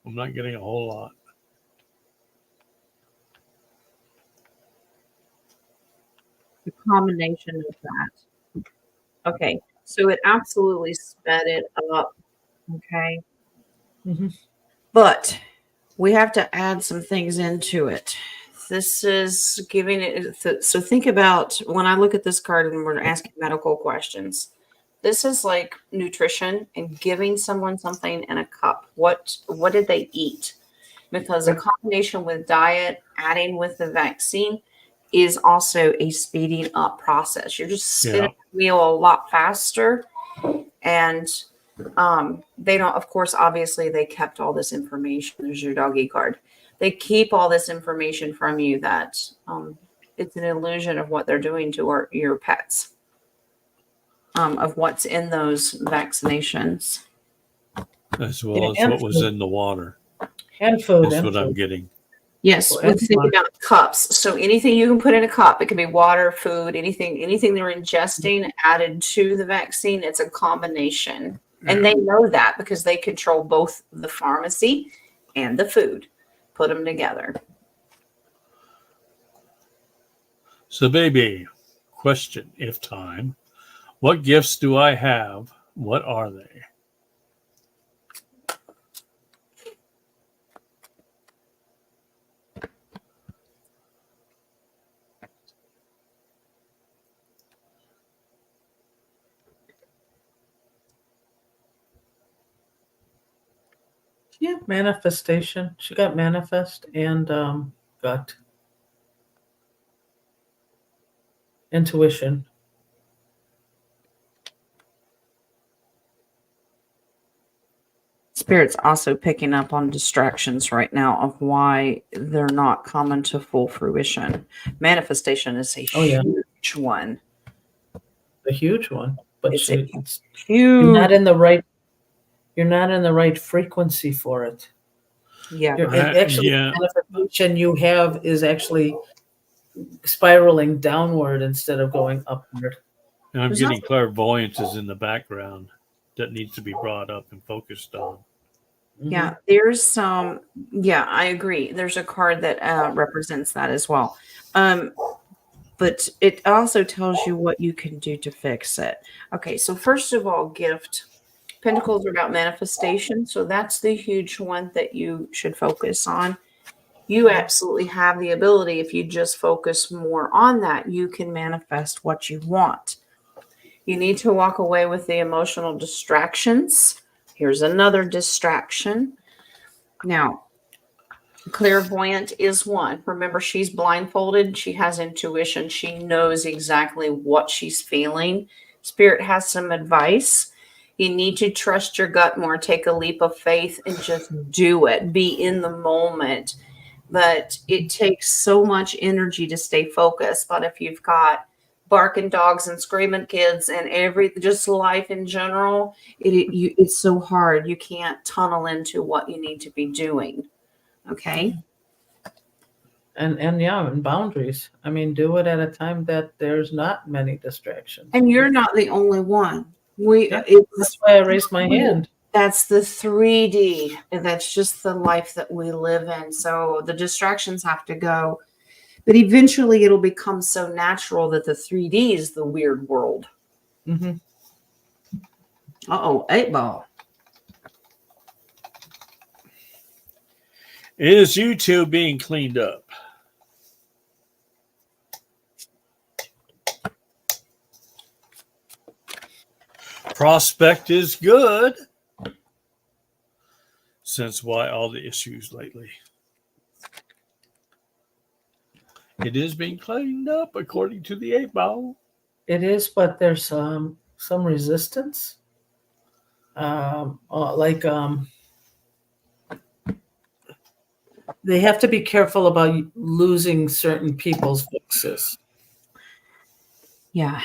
I'm not getting a whole lot. The combination of that. Okay. So it absolutely sped it up. Okay. Mhm. But we have to add some things into it. This is giving it. So think about when I look at this card and we're asking medical questions. This is like nutrition and giving someone something in a cup. What did they eat? Because a combination with diet, adding with the vaccine, is also a speeding up process. You're just spinning the wheel a lot faster. And they don't, of course, obviously they kept all this information. There's your doggy card. They keep all this information from you that it's an illusion of what they're doing to your pets, of what's in those vaccinations. As well as what was in the water. and food. That's And what food. I'm getting. Yes, Well, let's think excellent. about cups. So anything you can put in a cup, it can be water, food, anything they're ingesting added to the vaccine, it's a combination. And they know that because they control both the pharmacy and the food. Put them together. So, baby, question if time. What gifts do I have? What are they? Yeah, manifestation. She got manifest and gut. Intuition. Spirit's also picking up on distractions right now of why they're not coming to full fruition. Manifestation is a Oh, yeah. huge one. A huge one. But It's a you're not huge. in the right. You're not in the right frequency for it. Yeah. Actually, Yeah. the manifestation you have is actually spiraling downward instead of going upward. And I'm There's getting clairvoyances in the background that needs to be brought up and focused on. Yeah, there's some. Yeah, I agree. There's a card that represents that as well. But it also tells you what you can do to fix it. Okay, so first of all, gift. Pentacles are about manifestation, so that's the huge one that you should focus on. You absolutely have the ability, if you just focus more on that, you can manifest what you want. You need to walk away with the emotional distractions. Here's another distraction. Now, clairvoyant is one. Remember, she's blindfolded. She has intuition. She knows exactly what she's feeling. Spirit has some advice. You need to trust your gut more. Take a leap of faith and just do it. Be in the moment. But it takes so much energy to stay focused. But if you've got barking dogs and screaming kids and just life in general, it's so hard. You can't tunnel into what you need to be doing. Okay. And yeah, and boundaries. I mean, do it at a time that there's not many distractions. And you're not the only one. Yeah, that's why I raised my hand. That's the 3D, and that's just the life that we live in. So the distractions have to go. But eventually it'll become so natural that the 3D is the weird world. Mm-hmm. Uh-oh, 8-ball. Is YouTube being cleaned up? Prospect is good. Since why all the issues lately? It is being cleaned up according to the 8-ball. It is, but there's some resistance. They have to be careful about losing certain people's voices. Yeah.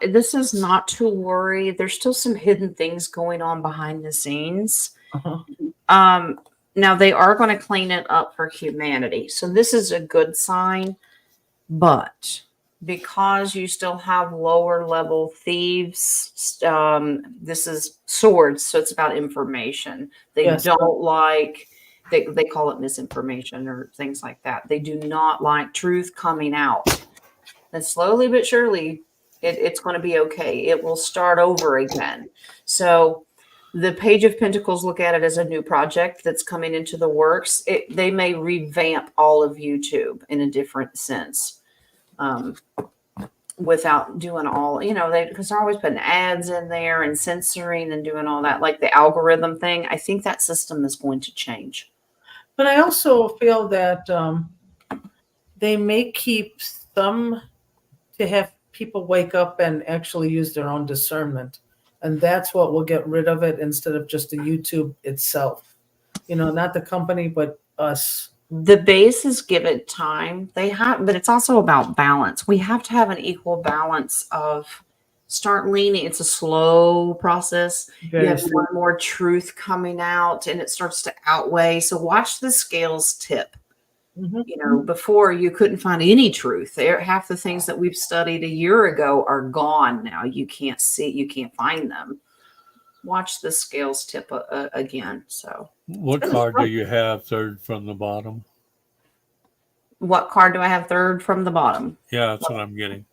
This is not to worry. There's still some hidden things going on behind the scenes. Uh-huh. Now they are going to clean it up for humanity. So this is a good sign, but because you still have lower level thieves, this is swords. So it's about information. They Yes. don't like, they call it misinformation or things like that. They do not like truth coming out. And slowly but surely, it's going to be okay. It will start over again. So the Page of Pentacles look at it as a new project that's coming into the works. They may revamp all of YouTube in a different sense, without doing all, because they're always putting ads in there and censoring and doing all that, like the algorithm thing. I think that system is going to change. But I also feel that they may keep some to have people wake up and actually use their own discernment. And that's what will get rid of it instead of just the YouTube itself. Not the company, but us. The bases give it time. But it's also about balance. We have to have an equal balance of start leaning. It's a slow process. You have more and more truth coming out and it starts to outweigh. So watch the scales tip. Mm-hmm. Before you couldn't find any truth. Half the things that we've studied a year ago are gone now. You can't find them. Watch the scales tip again. So, what card do you have third from the bottom? What card do I have third from the bottom? Yeah, that's what I'm getting.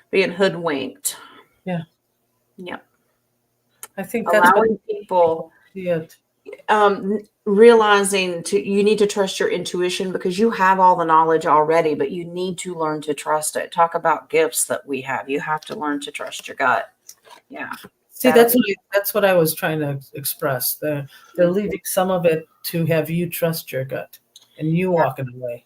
Being hoodwinked. Yeah. Yep. I think that's allowing people. It. Realizing you need to trust your intuition because you have all the knowledge already, but you need to learn to trust it. Talk about gifts that we have. You have to learn to trust your gut. Yeah. See, that's what I was trying to express. They're leaving some of it to have you trust your gut and you walking away.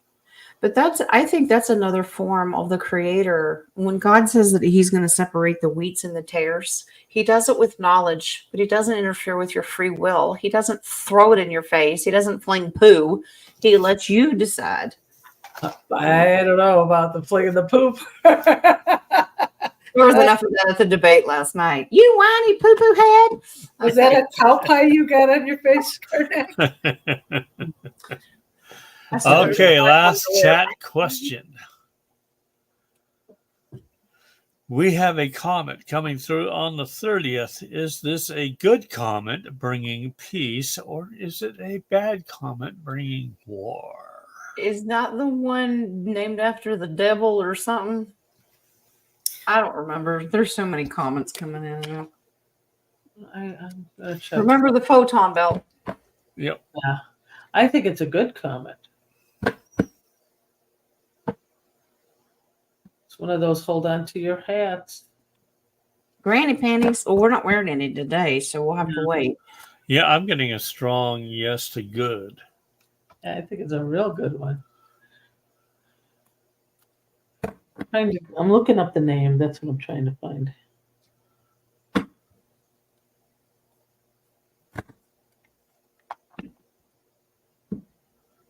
But I think that's another form of the creator. When God says that he's going to separate the wheats and the tares, he does it with knowledge, but he doesn't interfere with your free will. He doesn't throw it in your face. He doesn't fling poo. He lets you decide. I don't know about the flinging the poop. There was enough of that at the debate last night. You whiny poo-poo head. Was that a cow pie you got on your face, Karnak? Okay, last chat question. We have a comment coming through on the 30th. Is this a good comment bringing peace, or is it a bad comment bringing war? Is not the one named after the devil or something? I don't remember. There's so many comments coming in now. I'm gonna check. Remember the photon belt. Yep. Yeah, I think it's a good comment. It's one of those hold on to your hats. Granny panties. Well, we're not wearing any today, so we'll have to wait. Yeah, I'm getting a strong yes to good. Yeah, I think it's a real good one. I'm looking up the name. That's what I'm trying to find.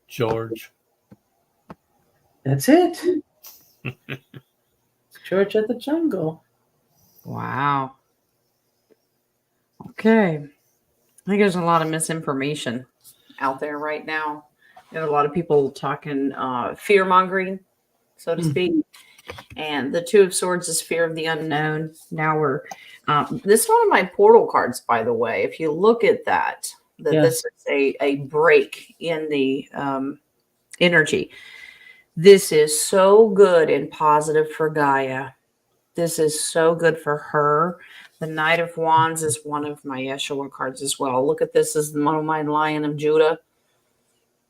George. That's it. George of the Jungle. Wow. Okay. I think there's a lot of misinformation out there right now. You have a lot of people talking fear mongering, so to speak. And the Two of Swords is fear of the unknown. Now we're this is one of my portal cards, by the way. If you look at that, this is a break in the energy. This is so good and positive for Gaia. This is so good for her. The Knight of Wands is one of my Yeshua cards as well. Look at this as one of my Lion of Judah.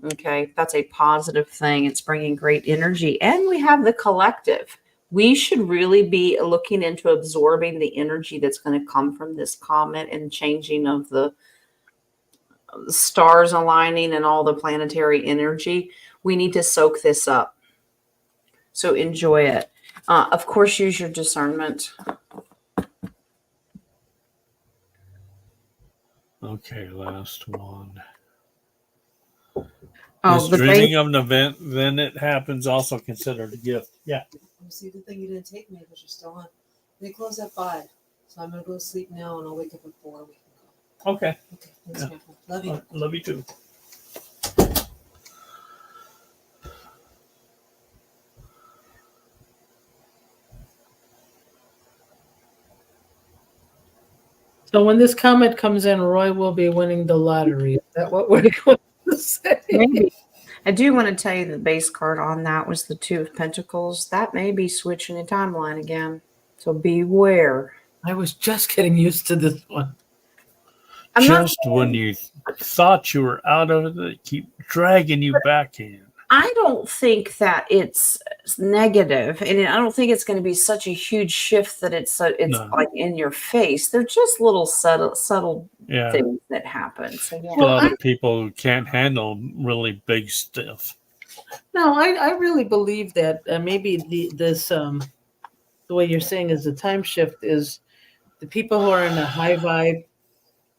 Okay, that's a positive thing. It's bringing great energy. And we have the collective. We should really be looking into absorbing the energy that's going to come from this comet and changing of the stars aligning and all the planetary energy. We need to soak this up. So enjoy it. Of course, use your discernment. Okay, last one. Oh, Is dreaming of an event, then it happens, also considered a gift. Yeah. See, the thing you didn't take me because you're still on. They close at 5, so I'm gonna go to sleep now, and I'll wake up at 4. We can go. Okay. Okay, thanks, Yeah. Grandpa. Love you. Love you too. So when this comment comes in, Roy will be winning the lottery. Is that what we're going to say? Maybe. I do want to tell you the base card on that was the Two of Pentacles. That may be switching the timeline again. So beware. I was just getting used to this one. Just when you thought you were out of it, they keep dragging you back in. I don't think that it's negative, and I don't think it's going to be such a huge shift that it's No. like in your face. They're just little subtle Yeah. things that happen. So yeah. A lot of people who can't handle really big stuff. No, I really believe that maybe the way you're saying is the time shift is the people who are in a high vibe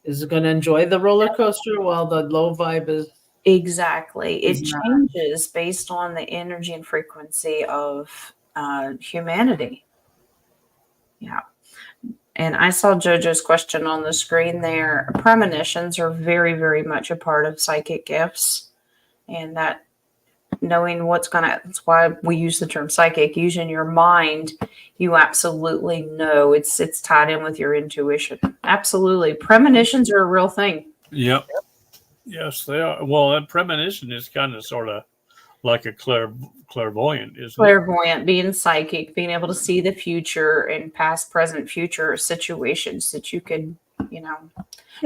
is going to enjoy the roller coaster while the low vibe is Exactly. It Is not. changes based on the energy and frequency of humanity. Yeah. And I saw JoJo's question on the screen there. Premonitions are very, very much a part of psychic gifts. And that knowing what's going to, that's why we use the term psychic. Using your mind, you absolutely know it's tied in with your intuition. Absolutely. Premonitions are a real thing. Yep. Yes, they are. Well, a premonition is kind of sort of like a clairvoyant, isn't Clairvoyant, being psychic, being able to see the future and past, present, future situations that you could,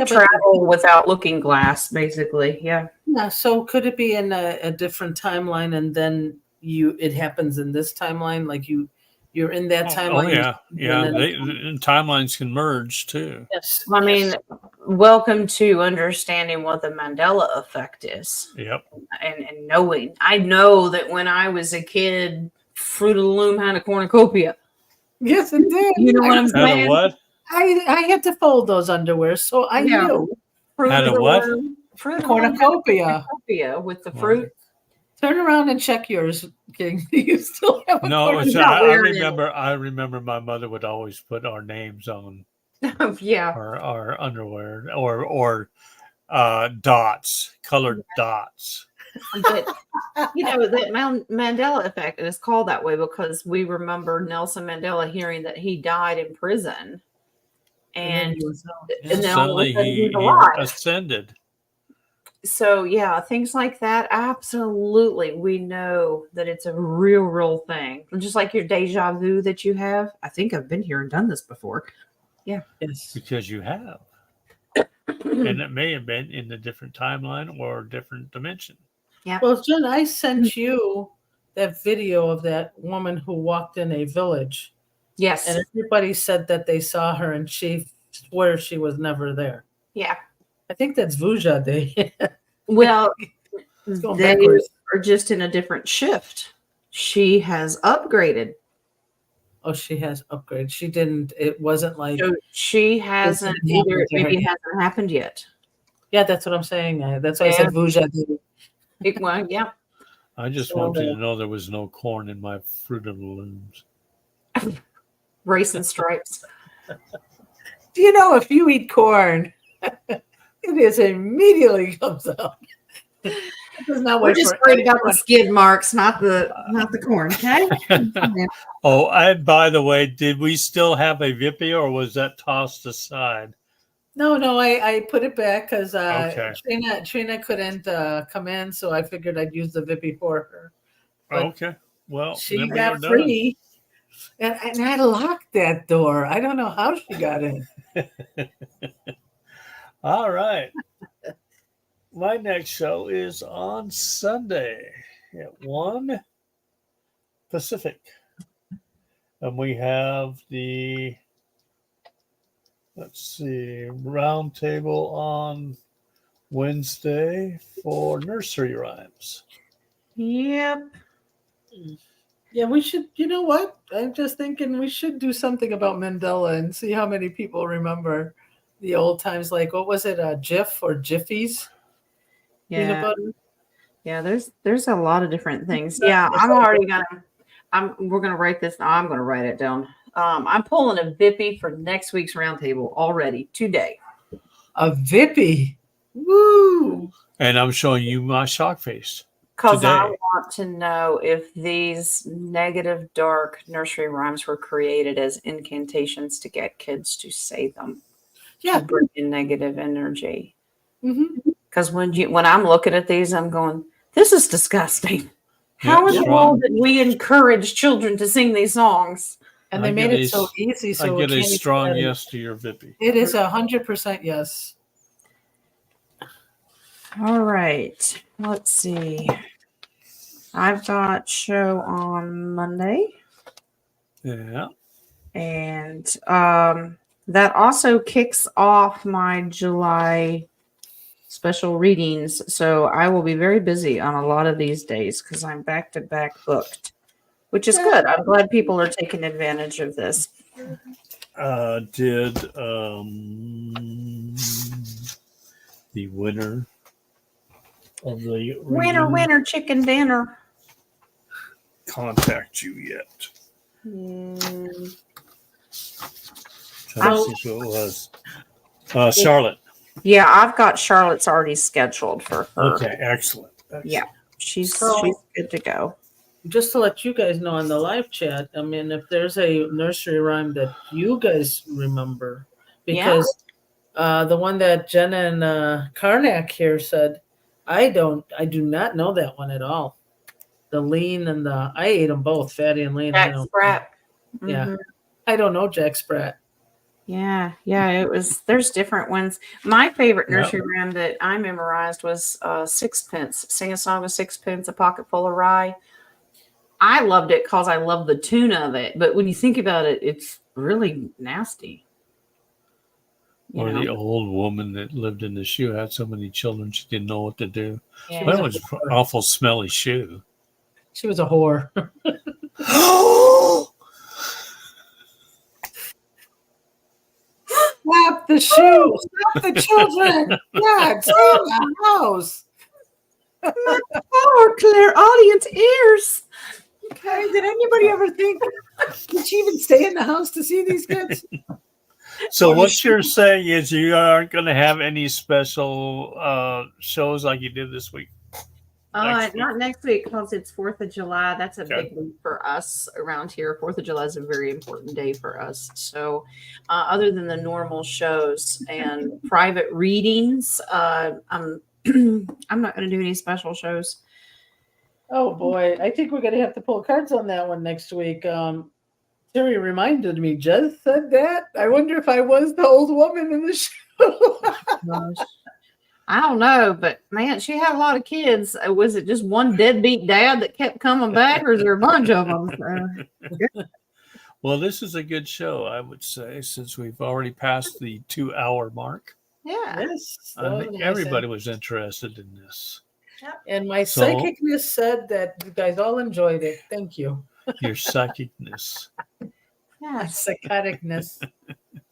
travel without looking glass, basically. Yeah. Yeah. So could it be in a different timeline, and then it happens in this timeline? Like you you're in that timeline. Oh yeah, yeah. And then- Timelines can merge too. yes. I mean, welcome to understanding what the Mandela effect is, Yep. and knowing. I know that when I was a kid, Fruit of the Loom had a cornucopia. Yes, it did. You know what I'm Had saying? a what? I had to fold those underwear, so I Yeah. knew. Fruit Had of a the what? Loom. Fruit of the Loom had a Cornucopia. cornucopia with the Wow. fruit. Turn around and check yours, King. You still have a No, it's, not I wearing it. remember my mother would always put our names on Yeah. our underwear or dots, colored dots. But you know, that Mandela effect is called that way because we remember Nelson Mandela hearing that he died in prison, and and then all of a Suddenly sudden he he's alive. ascended. So yeah, things like that, absolutely, we know that it's a real thing. Just like your deja vu that you have. I think I've been here and done this before. Yes. Because you have. And it may have been in a different timeline or different dimension. Well, Jen, I sent you that video of that woman who walked in a village, Yes. and everybody said that they saw her, and she swears she was never there. Yeah. I think that's Vuja Day. Well, going they backwards. are just in a different shift. She has upgraded. Oh, she has upgraded. She didn't. It wasn't like. So she hasn't didn't happen either. to her Maybe it yet. hasn't happened yet. Yeah, that's what I'm saying. That's why I said Vuja Day. Well, yeah. I just want you to know there was no corn in my Fruit of the Looms. Racing stripes. Do you know if you eat corn, it is immediately comes out. It does not We're wait just for worried about the anyone. skid marks, not the corn. Okay. Oh, and by the way, did we still have a Vippy or was that tossed aside? No, I put it back because Okay. Trina couldn't come in, so I figured I'd use the Vippy for her. But Okay. Well, she then we are got done. free, and I locked that door. I don't know how she got in. All right. My next show is on Sunday at 1 Pacific. And we have the, Roundtable on Wednesday for nursery rhymes. Yep. Yeah, we should. You know what? I'm just thinking we should do something about Mandela and see how many people remember the old times. Like, what was it? Jif or Jiffies? Peanut Yeah. butter? Yeah. There's a lot of different things. Yeah. We're gonna write this. I'm gonna write it down. I'm pulling a Vippy for next week's roundtable already today. A Vippy. Woo! And I'm showing you my shock face. Because I Today. want to know if these negative, dark nursery rhymes were created as incantations to get kids to say them. Yeah. To bring in negative energy. Mm-hmm. Because when I'm looking at these, I'm going, this is disgusting. How in the world did we encourage children to sing these songs? And they made it so easy. So I get a it strong yes to your Vippy. It is 100% yes. All right. Let's see. I've got show on Monday. Yeah. And that also kicks off my July special readings. So I will be very busy on a lot of these days because I'm back to back booked, which is good. I'm glad people are taking advantage of this. Did the winner of the Winner, chicken dinner. contact you yet? I Tell us who it was. Charlotte. Yeah, I've got Charlotte's already scheduled for her. Okay, excellent. Yeah, she's good to go. Just to let you guys know on the live chat, I mean, if there's a nursery rhyme that you guys remember, because the one that Jenna and Karnak here said, I do not know that one at all. The lean and I ate them both, fatty and lean. Jack Sprat. Yeah. Mm-hmm. I don't know Jack Sprat. Yeah, there's different ones. My favorite nursery rhyme that I memorized was Sixpence. Sing a song of sixpence, a pocket full of rye. I loved it because I love the tune of it. But when you think about it, it's really nasty. You Or know? the old woman that lived in the shoe had so many children she didn't know what to do. Yeah. Well, it was an awful smelly shoe. She was a whore. Stop the shoe! Stop the children! God, stay in the house. Oh, Claire, audience ears. Okay, did anybody ever think? Did she even stay in the house to see these kids? So Or the what you're shoe? saying is you aren't going to have any special shows like you did this week. Next week. Not next week because it's 4th of July. That's a Okay. big week for us around here. 4th of July is a very important day for us. So, other than the normal shows and private readings, I'm I'm not going to do any special shows. Oh boy, I think we're gonna have to pull cards on that one next week. Terry reminded me, just said that. I wonder if I was the old woman in the show. Gosh. I don't know, but man, she had a lot of kids. Was it just one deadbeat dad that kept coming back, or is there a bunch of them? Well, this is a good show, I would say, since we've already passed the 2-hour mark. Yeah. Yes, I think everybody was interested in this. and my So- psychicness said that you guys all enjoyed it. Thank you. Your psychicness. My Yes. psychoticness.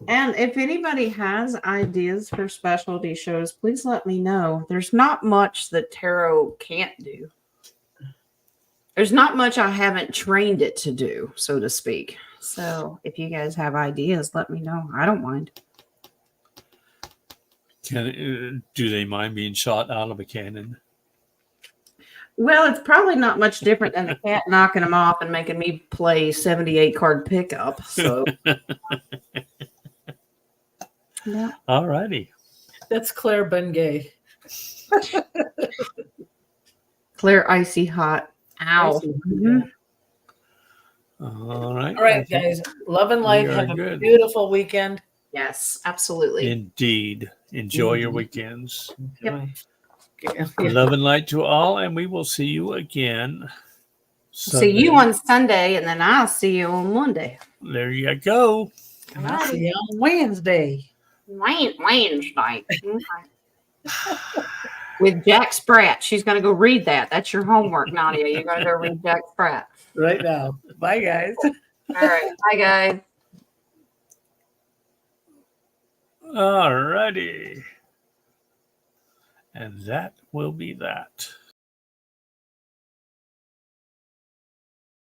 And if anybody has ideas for specialty shows, please let me know. There's not much that tarot can't do. There's not much I haven't trained it to do, so to speak. So if you guys have ideas, let me know. I don't mind. Do they mind being shot out of a cannon? Well, it's probably not much different than the cat knocking them off and making me play 78 card pickup. So, yeah. All righty. That's Claire Bengay. Claire Icy Hot. Ow. Mhm. All right. All right, guys. Love and light. We are Have a good. beautiful weekend. Yes, absolutely. Indeed. Enjoy your Indeed. weekends. Yep. Yeah. Love and light to all, and we will see you again. See you on Sunday, and then I'll see you on Monday. There you go. And I'll see you on Wednesday. Wednesday. With Jack Spratt. She's going to go read that. That's your homework, Nadia. You're going to go read Jack Spratt. Right now. Bye, guys. All right. Bye, guys. All righty. And that will be that.